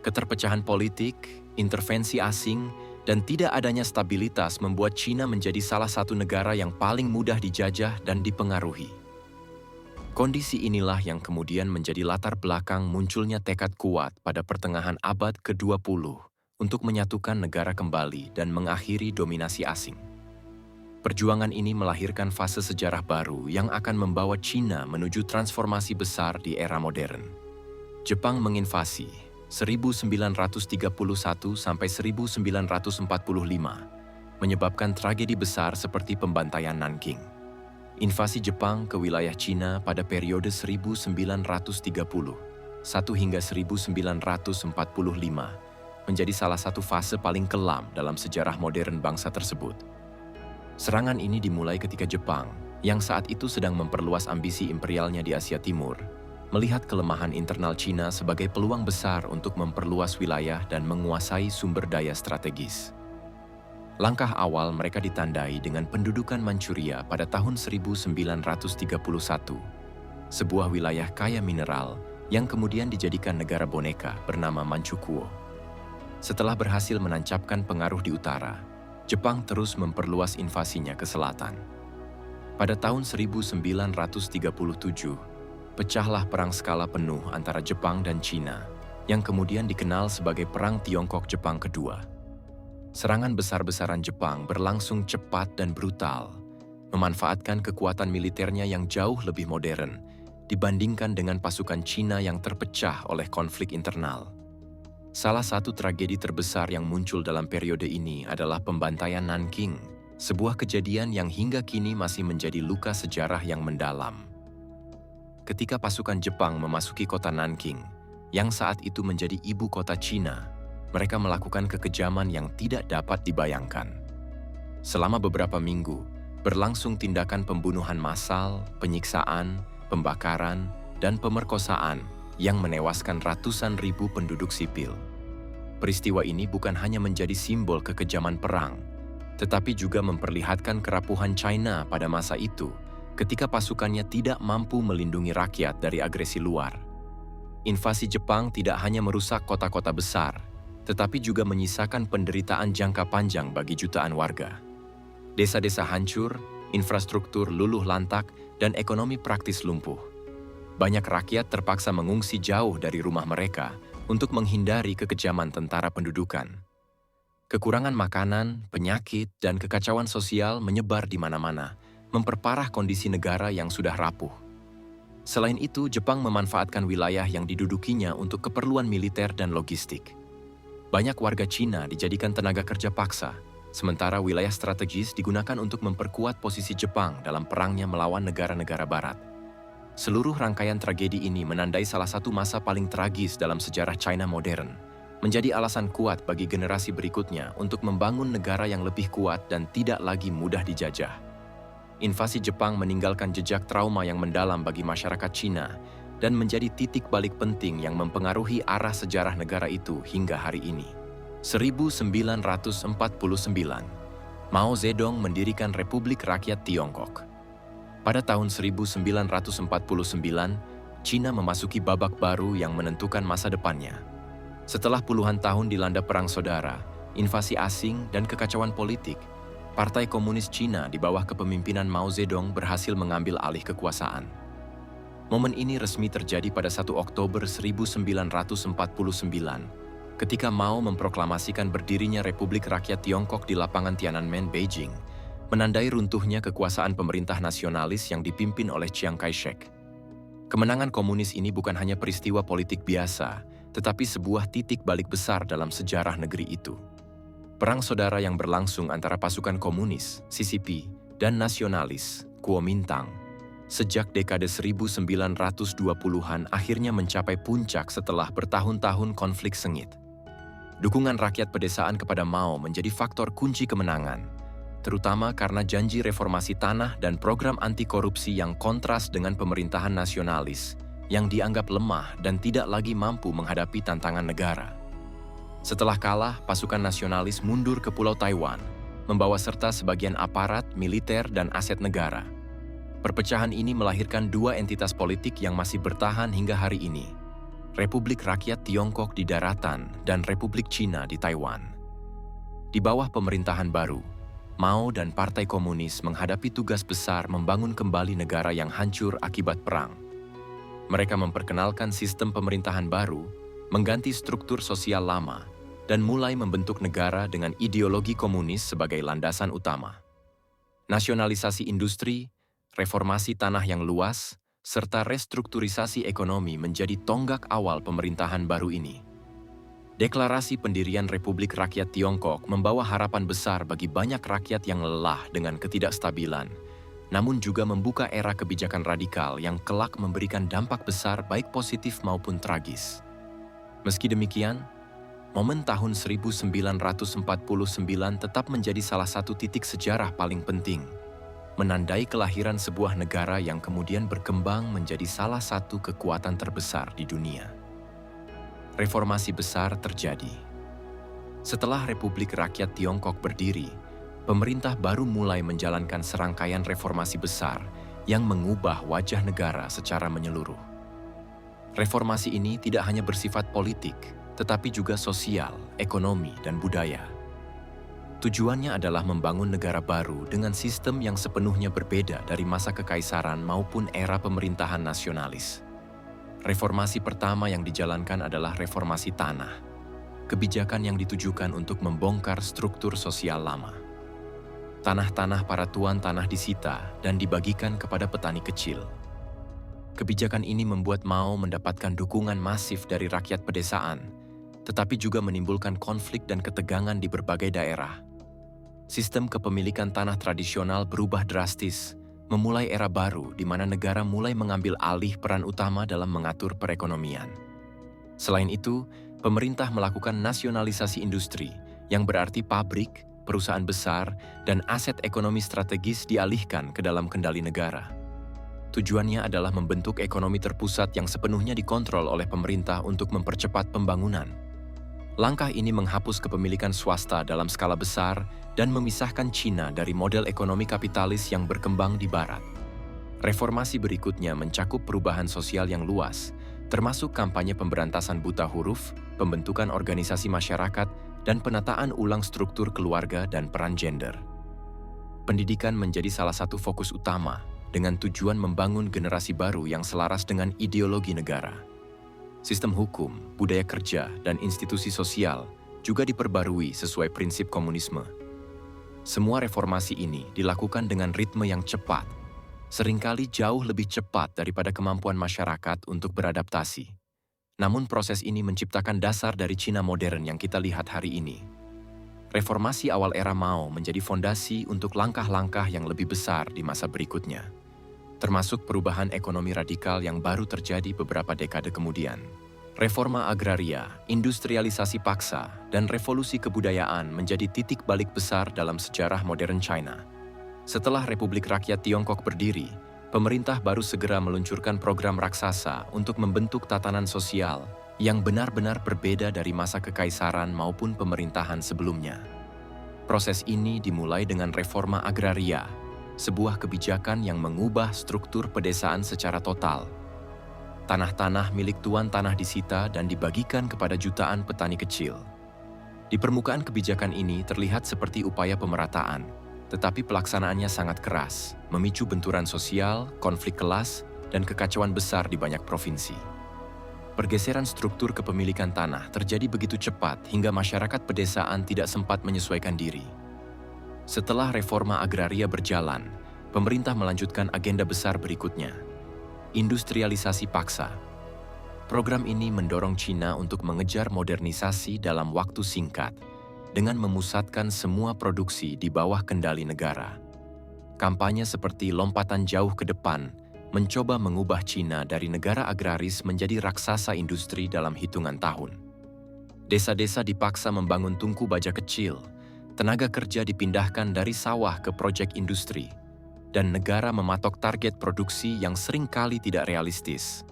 Keterpecahan politik, intervensi asing, dan tidak adanya stabilitas membuat Cina menjadi salah satu negara yang paling mudah dijajah dan dipengaruhi. Kondisi inilah yang kemudian menjadi latar belakang munculnya tekad kuat pada pertengahan abad ke-20 untuk menyatukan negara kembali dan mengakhiri dominasi asing. Perjuangan ini melahirkan fase sejarah baru yang akan membawa Cina menuju transformasi besar di era modern. Jepang menginvasi 1931 sampai 1945, menyebabkan tragedi besar seperti pembantaian Nanking. Invasi Jepang ke wilayah Cina pada periode 1931 hingga 1945 menjadi salah satu fase paling kelam dalam sejarah modern bangsa tersebut. Serangan ini dimulai ketika Jepang, yang saat itu sedang memperluas ambisi imperialnya di Asia Timur, melihat kelemahan internal Cina sebagai peluang besar untuk memperluas wilayah dan menguasai sumber daya strategis. Langkah awal mereka ditandai dengan pendudukan Manchuria pada tahun 1931, sebuah wilayah kaya mineral yang kemudian dijadikan negara boneka bernama Manchukuo. Setelah berhasil menancapkan pengaruh di utara, Jepang terus memperluas invasinya ke selatan. Pada tahun 1937, pecahlah perang skala penuh antara Jepang dan Cina, yang kemudian dikenal sebagai Perang Tiongkok-Jepang Kedua. Serangan besar-besaran Jepang berlangsung cepat dan brutal, memanfaatkan kekuatan militernya yang jauh lebih modern dibandingkan dengan pasukan Cina yang terpecah oleh konflik internal. Salah satu tragedi terbesar yang muncul dalam periode ini adalah pembantaian Nanking, sebuah kejadian yang hingga kini masih menjadi luka sejarah yang mendalam. Ketika pasukan Jepang memasuki kota Nanking, yang saat itu menjadi ibu kota Cina, mereka melakukan kekejaman yang tidak dapat dibayangkan. Selama beberapa minggu, berlangsung tindakan pembunuhan massal, penyiksaan, pembakaran, dan pemerkosaan yang menewaskan ratusan ribu penduduk sipil. Peristiwa ini bukan hanya menjadi simbol kekejaman perang, tetapi juga memperlihatkan kerapuhan China pada masa itu ketika pasukannya tidak mampu melindungi rakyat dari agresi luar. Invasi Jepang tidak hanya merusak kota-kota besar, tetapi juga menyisakan penderitaan jangka panjang bagi jutaan warga. Desa-desa hancur, infrastruktur luluh lantak, dan ekonomi praktis lumpuh. Banyak rakyat terpaksa mengungsi jauh dari rumah mereka untuk menghindari kekejaman tentara pendudukan. Kekurangan makanan, penyakit, dan kekacauan sosial menyebar di mana-mana, memperparah kondisi negara yang sudah rapuh. Selain itu, Jepang memanfaatkan wilayah yang didudukinya untuk keperluan militer dan logistik. Banyak warga Cina dijadikan tenaga kerja paksa, sementara wilayah strategis digunakan untuk memperkuat posisi Jepang dalam perangnya melawan negara-negara barat. Seluruh rangkaian tragedi ini menandai salah satu masa paling tragis dalam sejarah China modern, menjadi alasan kuat bagi generasi berikutnya untuk membangun negara yang lebih kuat dan tidak lagi mudah dijajah. Invasi Jepang meninggalkan jejak trauma yang mendalam bagi masyarakat Cina dan menjadi titik balik penting yang mempengaruhi arah sejarah negara itu hingga hari ini. 1949, Mao Zedong mendirikan Republik Rakyat Tiongkok. Pada tahun 1949, Cina memasuki babak baru yang menentukan masa depannya. Setelah puluhan tahun dilanda perang saudara, invasi asing, dan kekacauan politik, Partai Komunis Cina di bawah kepemimpinan Mao Zedong berhasil mengambil alih kekuasaan. Momen ini resmi terjadi pada 1 Oktober 1949, ketika Mao memproklamasikan berdirinya Republik Rakyat Tiongkok di lapangan Tiananmen, Beijing, menandai runtuhnya kekuasaan pemerintah nasionalis yang dipimpin oleh Chiang Kai-shek. Kemenangan komunis ini bukan hanya peristiwa politik biasa, tetapi sebuah titik balik besar dalam sejarah negeri itu. Perang saudara yang berlangsung antara pasukan komunis, CCP, dan nasionalis, Kuomintang, sejak dekade 1920-an akhirnya mencapai puncak setelah bertahun-tahun konflik sengit. Dukungan rakyat pedesaan kepada Mao menjadi faktor kunci kemenangan, terutama karena janji reformasi tanah dan program anti korupsi yang kontras dengan pemerintahan nasionalis yang dianggap lemah dan tidak lagi mampu menghadapi tantangan negara. Setelah kalah, pasukan nasionalis mundur ke Pulau Taiwan, membawa serta sebagian aparat, militer, dan aset negara. Perpecahan ini melahirkan dua entitas politik yang masih bertahan hingga hari ini, Republik Rakyat Tiongkok di daratan dan Republik Cina di Taiwan. Di bawah pemerintahan baru, Mao dan Partai Komunis menghadapi tugas besar membangun kembali negara yang hancur akibat perang. Mereka memperkenalkan sistem pemerintahan baru, mengganti struktur sosial lama, dan mulai membentuk negara dengan ideologi komunis sebagai landasan utama. Nasionalisasi industri, reformasi tanah yang luas, serta restrukturisasi ekonomi menjadi tonggak awal pemerintahan baru ini. Deklarasi pendirian Republik Rakyat Tiongkok membawa harapan besar bagi banyak rakyat yang lelah dengan ketidakstabilan, namun juga membuka era kebijakan radikal yang kelak memberikan dampak besar baik positif maupun tragis. Meski demikian, momen tahun 1949 tetap menjadi salah satu titik sejarah paling penting, menandai kelahiran sebuah negara yang kemudian berkembang menjadi salah satu kekuatan terbesar di dunia. Reformasi besar terjadi. Setelah Republik Rakyat Tiongkok berdiri, pemerintah baru mulai menjalankan serangkaian reformasi besar yang mengubah wajah negara secara menyeluruh. Reformasi ini tidak hanya bersifat politik, tetapi juga sosial, ekonomi, dan budaya. Tujuannya adalah membangun negara baru dengan sistem yang sepenuhnya berbeda dari masa kekaisaran maupun era pemerintahan nasionalis. Reformasi pertama yang dijalankan adalah reformasi tanah, kebijakan yang ditujukan untuk membongkar struktur sosial lama. Tanah-tanah para tuan tanah disita dan dibagikan kepada petani kecil. Kebijakan ini membuat Mao mendapatkan dukungan masif dari rakyat pedesaan, tetapi juga menimbulkan konflik dan ketegangan di berbagai daerah. Sistem kepemilikan tanah tradisional berubah drastis, memulai era baru di mana negara mulai mengambil alih peran utama dalam mengatur perekonomian. Selain itu, pemerintah melakukan nasionalisasi industri, yang berarti pabrik, perusahaan besar, dan aset ekonomi strategis dialihkan ke dalam kendali negara. Tujuannya adalah membentuk ekonomi terpusat yang sepenuhnya dikontrol oleh pemerintah untuk mempercepat pembangunan. Langkah ini menghapus kepemilikan swasta dalam skala besar dan memisahkan Cina dari model ekonomi kapitalis yang berkembang di Barat. Reformasi berikutnya mencakup perubahan sosial yang luas, termasuk kampanye pemberantasan buta huruf, pembentukan organisasi masyarakat, dan penataan ulang struktur keluarga dan peran gender. Pendidikan menjadi salah satu fokus utama, dengan tujuan membangun generasi baru yang selaras dengan ideologi negara. Sistem hukum, budaya kerja, dan institusi sosial juga diperbarui sesuai prinsip komunisme. Semua reformasi ini dilakukan dengan ritme yang cepat, seringkali jauh lebih cepat daripada kemampuan masyarakat untuk beradaptasi. Namun proses ini menciptakan dasar dari Cina modern yang kita lihat hari ini. Reformasi awal era Mao menjadi fondasi untuk langkah-langkah yang lebih besar di masa berikutnya, termasuk perubahan ekonomi radikal yang baru terjadi beberapa dekade kemudian. Reforma agraria, industrialisasi paksa, dan revolusi kebudayaan menjadi titik balik besar dalam sejarah modern China. Setelah Republik Rakyat Tiongkok berdiri, pemerintah baru segera meluncurkan program raksasa untuk membentuk tatanan sosial yang benar-benar berbeda dari masa kekaisaran maupun pemerintahan sebelumnya. Proses ini dimulai dengan reforma agraria, sebuah kebijakan yang mengubah struktur pedesaan secara total. Tanah-tanah milik tuan tanah disita dan dibagikan kepada jutaan petani kecil. Di permukaan kebijakan ini terlihat seperti upaya pemerataan, tetapi pelaksanaannya sangat keras, memicu benturan sosial, konflik kelas, dan kekacauan besar di banyak provinsi. Pergeseran struktur kepemilikan tanah terjadi begitu cepat hingga masyarakat pedesaan tidak sempat menyesuaikan diri. Setelah reforma agraria berjalan, pemerintah melanjutkan agenda besar berikutnya, industrialisasi paksa. Program ini mendorong Cina untuk mengejar modernisasi dalam waktu singkat dengan memusatkan semua produksi di bawah kendali negara. Kampanye seperti lompatan jauh ke depan mencoba mengubah Cina dari negara agraris menjadi raksasa industri dalam hitungan tahun. Desa-desa dipaksa membangun tungku baja kecil, tenaga kerja dipindahkan dari sawah ke proyek industri, dan negara mematok target produksi yang seringkali tidak realistis.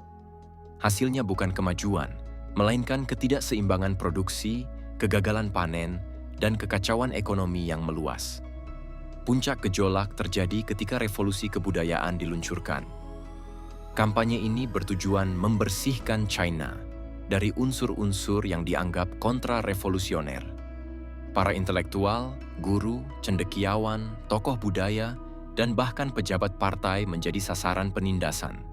Hasilnya bukan kemajuan, melainkan ketidakseimbangan produksi, kegagalan panen, dan kekacauan ekonomi yang meluas. Puncak gejolak terjadi ketika revolusi kebudayaan diluncurkan. Kampanye ini bertujuan membersihkan China dari unsur-unsur yang dianggap kontra-revolusioner. Para intelektual, guru, cendekiawan, tokoh budaya, dan bahkan pejabat partai menjadi sasaran penindasan.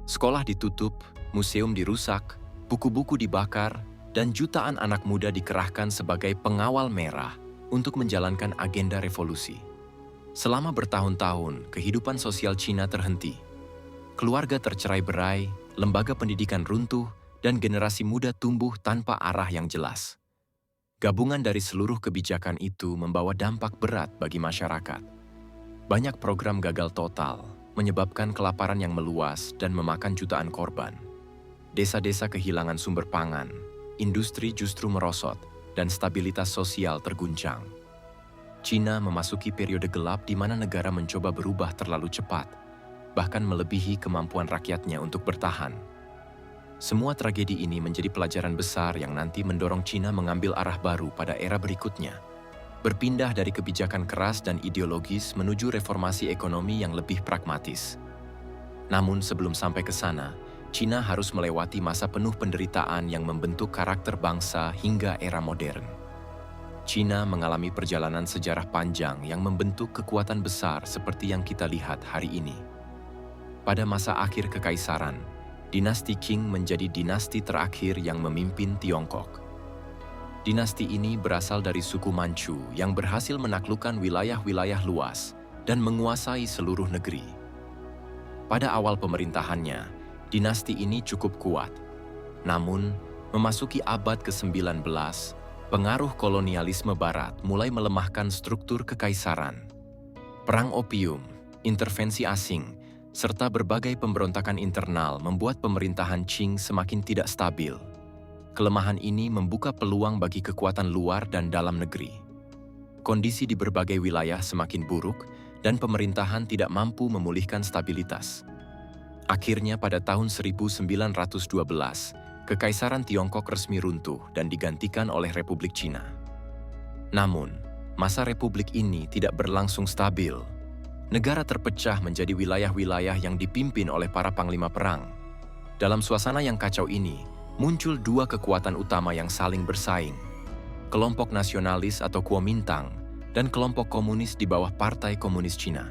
Sekolah ditutup, museum dirusak, buku-buku dibakar, dan jutaan anak muda dikerahkan sebagai pengawal merah untuk menjalankan agenda revolusi. Selama bertahun-tahun, kehidupan sosial Cina terhenti. Keluarga tercerai-berai, lembaga pendidikan runtuh, dan generasi muda tumbuh tanpa arah yang jelas. Gabungan dari seluruh kebijakan itu membawa dampak berat bagi masyarakat. Banyak program gagal total, menyebabkan kelaparan yang meluas dan memakan jutaan korban. Desa-desa kehilangan sumber pangan, industri justru merosot, dan stabilitas sosial terguncang. Cina memasuki periode gelap di mana negara mencoba berubah terlalu cepat, bahkan melebihi kemampuan rakyatnya untuk bertahan. Semua tragedi ini menjadi pelajaran besar yang nanti mendorong Cina mengambil arah baru pada era berikutnya, berpindah dari kebijakan keras dan ideologis menuju reformasi ekonomi yang lebih pragmatis. Namun sebelum sampai ke sana, Cina harus melewati masa penuh penderitaan yang membentuk karakter bangsa hingga era modern. Cina mengalami perjalanan sejarah panjang yang membentuk kekuatan besar seperti yang kita lihat hari ini. Pada masa akhir kekaisaran, dinasti Qing menjadi dinasti terakhir yang memimpin Tiongkok. Dinasti ini berasal dari suku Manchu yang berhasil menaklukkan wilayah-wilayah luas dan menguasai seluruh negeri. Pada awal pemerintahannya, dinasti ini cukup kuat. Namun, memasuki abad ke-19, pengaruh kolonialisme Barat mulai melemahkan struktur kekaisaran. Perang opium, intervensi asing, serta berbagai pemberontakan internal membuat pemerintahan Qing semakin tidak stabil. Kelemahan ini membuka peluang bagi kekuatan luar dan dalam negeri. Kondisi di berbagai wilayah semakin buruk dan pemerintahan tidak mampu memulihkan stabilitas. Akhirnya pada tahun 1912, Kekaisaran Tiongkok resmi runtuh dan digantikan oleh Republik Cina. Namun, masa republik ini tidak berlangsung stabil. Negara terpecah menjadi wilayah-wilayah yang dipimpin oleh para panglima perang. Dalam suasana yang kacau ini, muncul dua kekuatan utama yang saling bersaing, kelompok nasionalis atau Kuomintang dan kelompok komunis di bawah Partai Komunis Cina.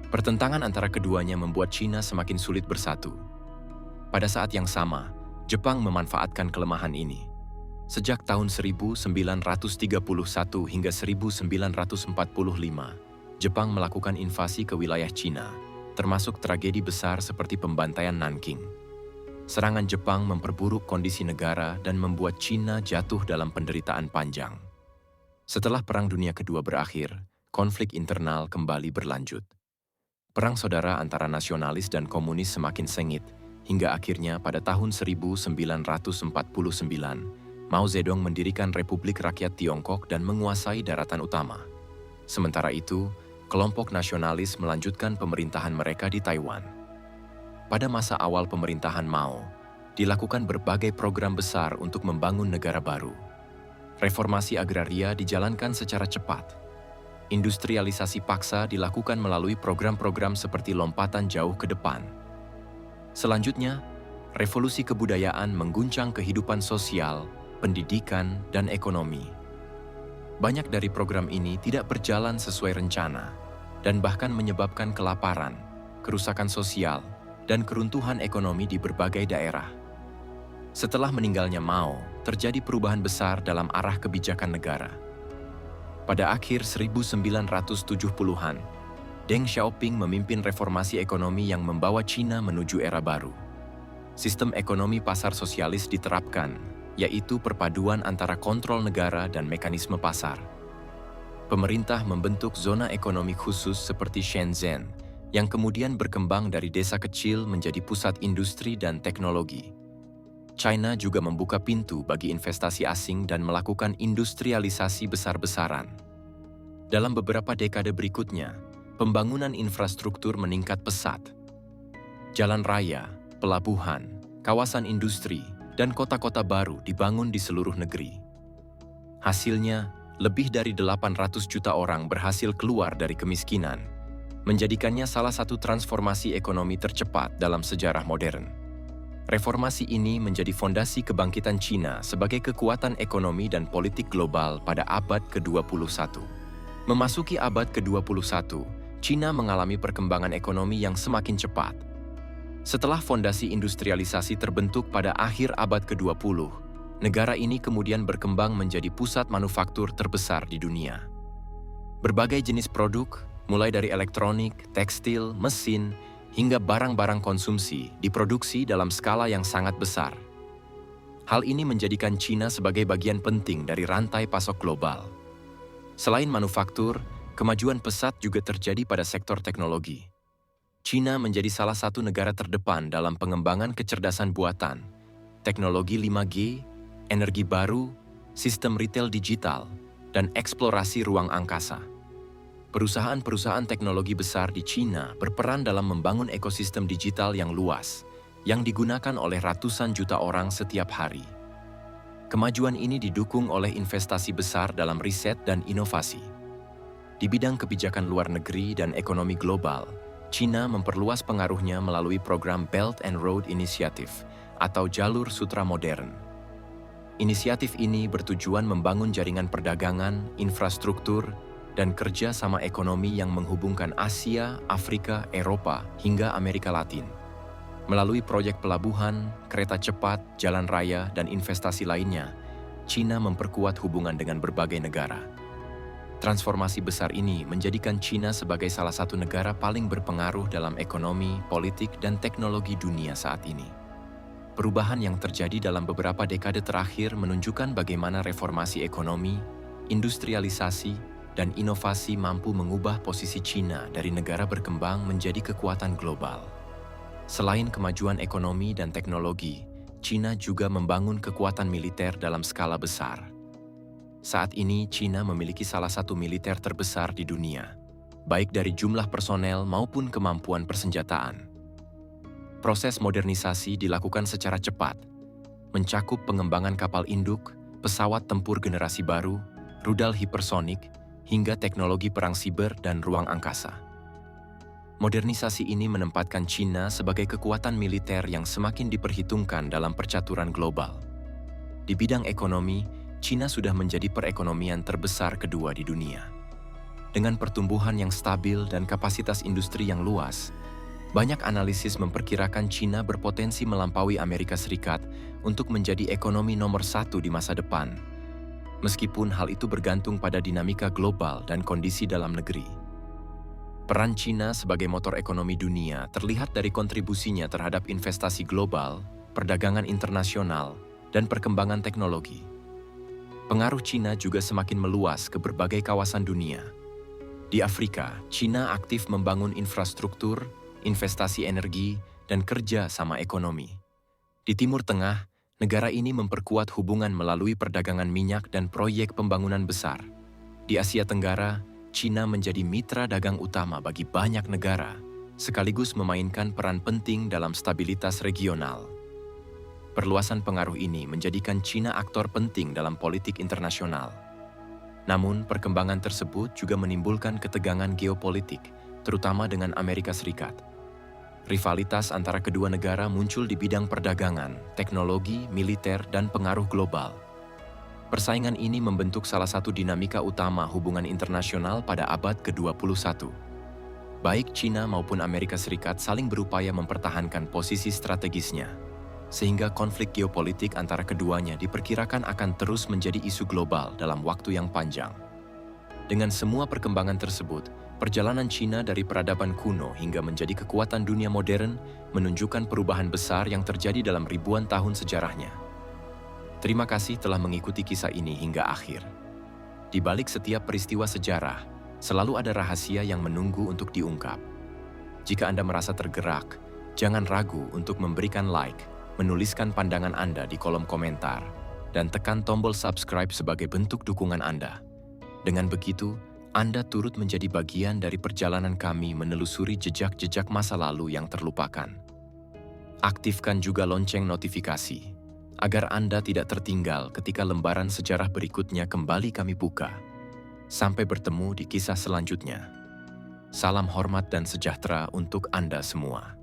Pertentangan antara keduanya membuat Cina semakin sulit bersatu. Pada saat yang sama, Jepang memanfaatkan kelemahan ini. Sejak tahun 1931 hingga 1945, Jepang melakukan invasi ke wilayah Cina, termasuk tragedi besar seperti pembantaian Nanking. Serangan Jepang memperburuk kondisi negara dan membuat Cina jatuh dalam penderitaan panjang. Setelah Perang Dunia Kedua berakhir, konflik internal kembali berlanjut. Perang saudara antara nasionalis dan komunis semakin sengit, hingga akhirnya pada tahun 1949, Mao Zedong mendirikan Republik Rakyat Tiongkok dan menguasai daratan utama. Sementara itu, kelompok nasionalis melanjutkan pemerintahan mereka di Taiwan. Pada masa awal pemerintahan Mao, dilakukan berbagai program besar untuk membangun negara baru. Reformasi agraria dijalankan secara cepat. Industrialisasi paksa dilakukan melalui program-program seperti lompatan jauh ke depan. Selanjutnya, revolusi kebudayaan mengguncang kehidupan sosial, pendidikan, dan ekonomi. Banyak dari program ini tidak berjalan sesuai rencana dan bahkan menyebabkan kelaparan, kerusakan sosial, dan keruntuhan ekonomi di berbagai daerah. Setelah meninggalnya Mao, terjadi perubahan besar dalam arah kebijakan negara. Pada akhir 1970-an, Deng Xiaoping memimpin reformasi ekonomi yang membawa Cina menuju era baru. Sistem ekonomi pasar sosialis diterapkan, yaitu perpaduan antara kontrol negara dan mekanisme pasar. Pemerintah membentuk zona ekonomi khusus seperti Shenzhen, yang kemudian berkembang dari desa kecil menjadi pusat industri dan teknologi. China juga membuka pintu bagi investasi asing dan melakukan industrialisasi besar-besaran. Dalam beberapa dekade berikutnya, pembangunan infrastruktur meningkat pesat. Jalan raya, pelabuhan, kawasan industri, dan kota-kota baru dibangun di seluruh negeri. Hasilnya, lebih dari 800 juta orang berhasil keluar dari kemiskinan, menjadikannya salah satu transformasi ekonomi tercepat dalam sejarah modern. Reformasi ini menjadi fondasi kebangkitan Cina sebagai kekuatan ekonomi dan politik global pada abad ke-21. Memasuki abad ke-21, Cina mengalami perkembangan ekonomi yang semakin cepat. Setelah fondasi industrialisasi terbentuk pada akhir abad ke-20, negara ini kemudian berkembang menjadi pusat manufaktur terbesar di dunia. Berbagai jenis produk, mulai dari elektronik, tekstil, mesin, hingga barang-barang konsumsi diproduksi dalam skala yang sangat besar. Hal ini menjadikan Cina sebagai bagian penting dari rantai pasok global. Selain manufaktur, kemajuan pesat juga terjadi pada sektor teknologi. Cina menjadi salah satu negara terdepan dalam pengembangan kecerdasan buatan, teknologi 5G, energi baru, sistem retail digital, dan eksplorasi ruang angkasa. Perusahaan-perusahaan teknologi besar di Cina berperan dalam membangun ekosistem digital yang luas, yang digunakan oleh ratusan juta orang setiap hari. Kemajuan ini didukung oleh investasi besar dalam riset dan inovasi. Di bidang kebijakan luar negeri dan ekonomi global, Cina memperluas pengaruhnya melalui program Belt and Road Initiative atau Jalur Sutra Modern. Inisiatif ini bertujuan membangun jaringan perdagangan, infrastruktur, dan kerja sama ekonomi yang menghubungkan Asia, Afrika, Eropa, hingga Amerika Latin. Melalui proyek pelabuhan, kereta cepat, jalan raya, dan investasi lainnya, Cina memperkuat hubungan dengan berbagai negara. Transformasi besar ini menjadikan Cina sebagai salah satu negara paling berpengaruh dalam ekonomi, politik, dan teknologi dunia saat ini. Perubahan yang terjadi dalam beberapa dekade terakhir menunjukkan bagaimana reformasi ekonomi, industrialisasi, dan inovasi mampu mengubah posisi Cina dari negara berkembang menjadi kekuatan global. Selain kemajuan ekonomi dan teknologi, Cina juga membangun kekuatan militer dalam skala besar. Saat ini, Cina memiliki salah satu militer terbesar di dunia, baik dari jumlah personel maupun kemampuan persenjataan. Proses modernisasi dilakukan secara cepat, mencakup pengembangan kapal induk, pesawat tempur generasi baru, rudal hipersonik, hingga teknologi perang siber dan ruang angkasa. Modernisasi ini menempatkan Cina sebagai kekuatan militer yang semakin diperhitungkan dalam percaturan global. Di bidang ekonomi, Cina sudah menjadi perekonomian terbesar kedua di dunia. Dengan pertumbuhan yang stabil dan kapasitas industri yang luas, Banyak analisis memperkirakan China berpotensi melampaui Amerika Serikat untuk menjadi ekonomi nomor satu di masa depan, meskipun hal itu bergantung pada dinamika global dan kondisi dalam negeri. Peran China sebagai motor ekonomi dunia terlihat dari kontribusinya terhadap investasi global, perdagangan internasional, dan perkembangan teknologi. Pengaruh China juga semakin meluas ke berbagai kawasan dunia. Di Afrika, China aktif membangun infrastruktur, investasi energi, dan kerja sama ekonomi. Di Timur Tengah, negara ini memperkuat hubungan melalui perdagangan minyak dan proyek pembangunan besar. Di Asia Tenggara, China menjadi mitra dagang utama bagi banyak negara, sekaligus memainkan peran penting dalam stabilitas regional. Perluasan pengaruh ini menjadikan China aktor penting dalam politik internasional. Namun, perkembangan tersebut juga menimbulkan ketegangan geopolitik, terutama dengan Amerika Serikat. Rivalitas antara kedua negara muncul di bidang perdagangan, teknologi, militer, dan pengaruh global. Persaingan ini membentuk salah satu dinamika utama hubungan internasional pada abad ke-21. Baik China maupun Amerika Serikat saling berupaya mempertahankan posisi strategisnya, sehingga konflik geopolitik antara keduanya diperkirakan akan terus menjadi isu global dalam waktu yang panjang. Dengan semua perkembangan tersebut, perjalanan China dari peradaban kuno hingga menjadi kekuatan dunia modern menunjukkan perubahan besar yang terjadi dalam ribuan tahun sejarahnya. Terima kasih telah mengikuti kisah ini hingga akhir. Di balik setiap peristiwa sejarah, selalu ada rahasia yang menunggu untuk diungkap. Jika Anda merasa tergerak, jangan ragu untuk memberikan like, menuliskan pandangan Anda di kolom komentar, dan tekan tombol subscribe sebagai bentuk dukungan Anda. Dengan begitu, Anda turut menjadi bagian dari perjalanan kami menelusuri jejak-jejak masa lalu yang terlupakan. Aktifkan juga lonceng notifikasi, agar Anda tidak tertinggal ketika lembaran sejarah berikutnya kembali kami buka. Sampai bertemu di kisah selanjutnya. Salam hormat dan sejahtera untuk Anda semua.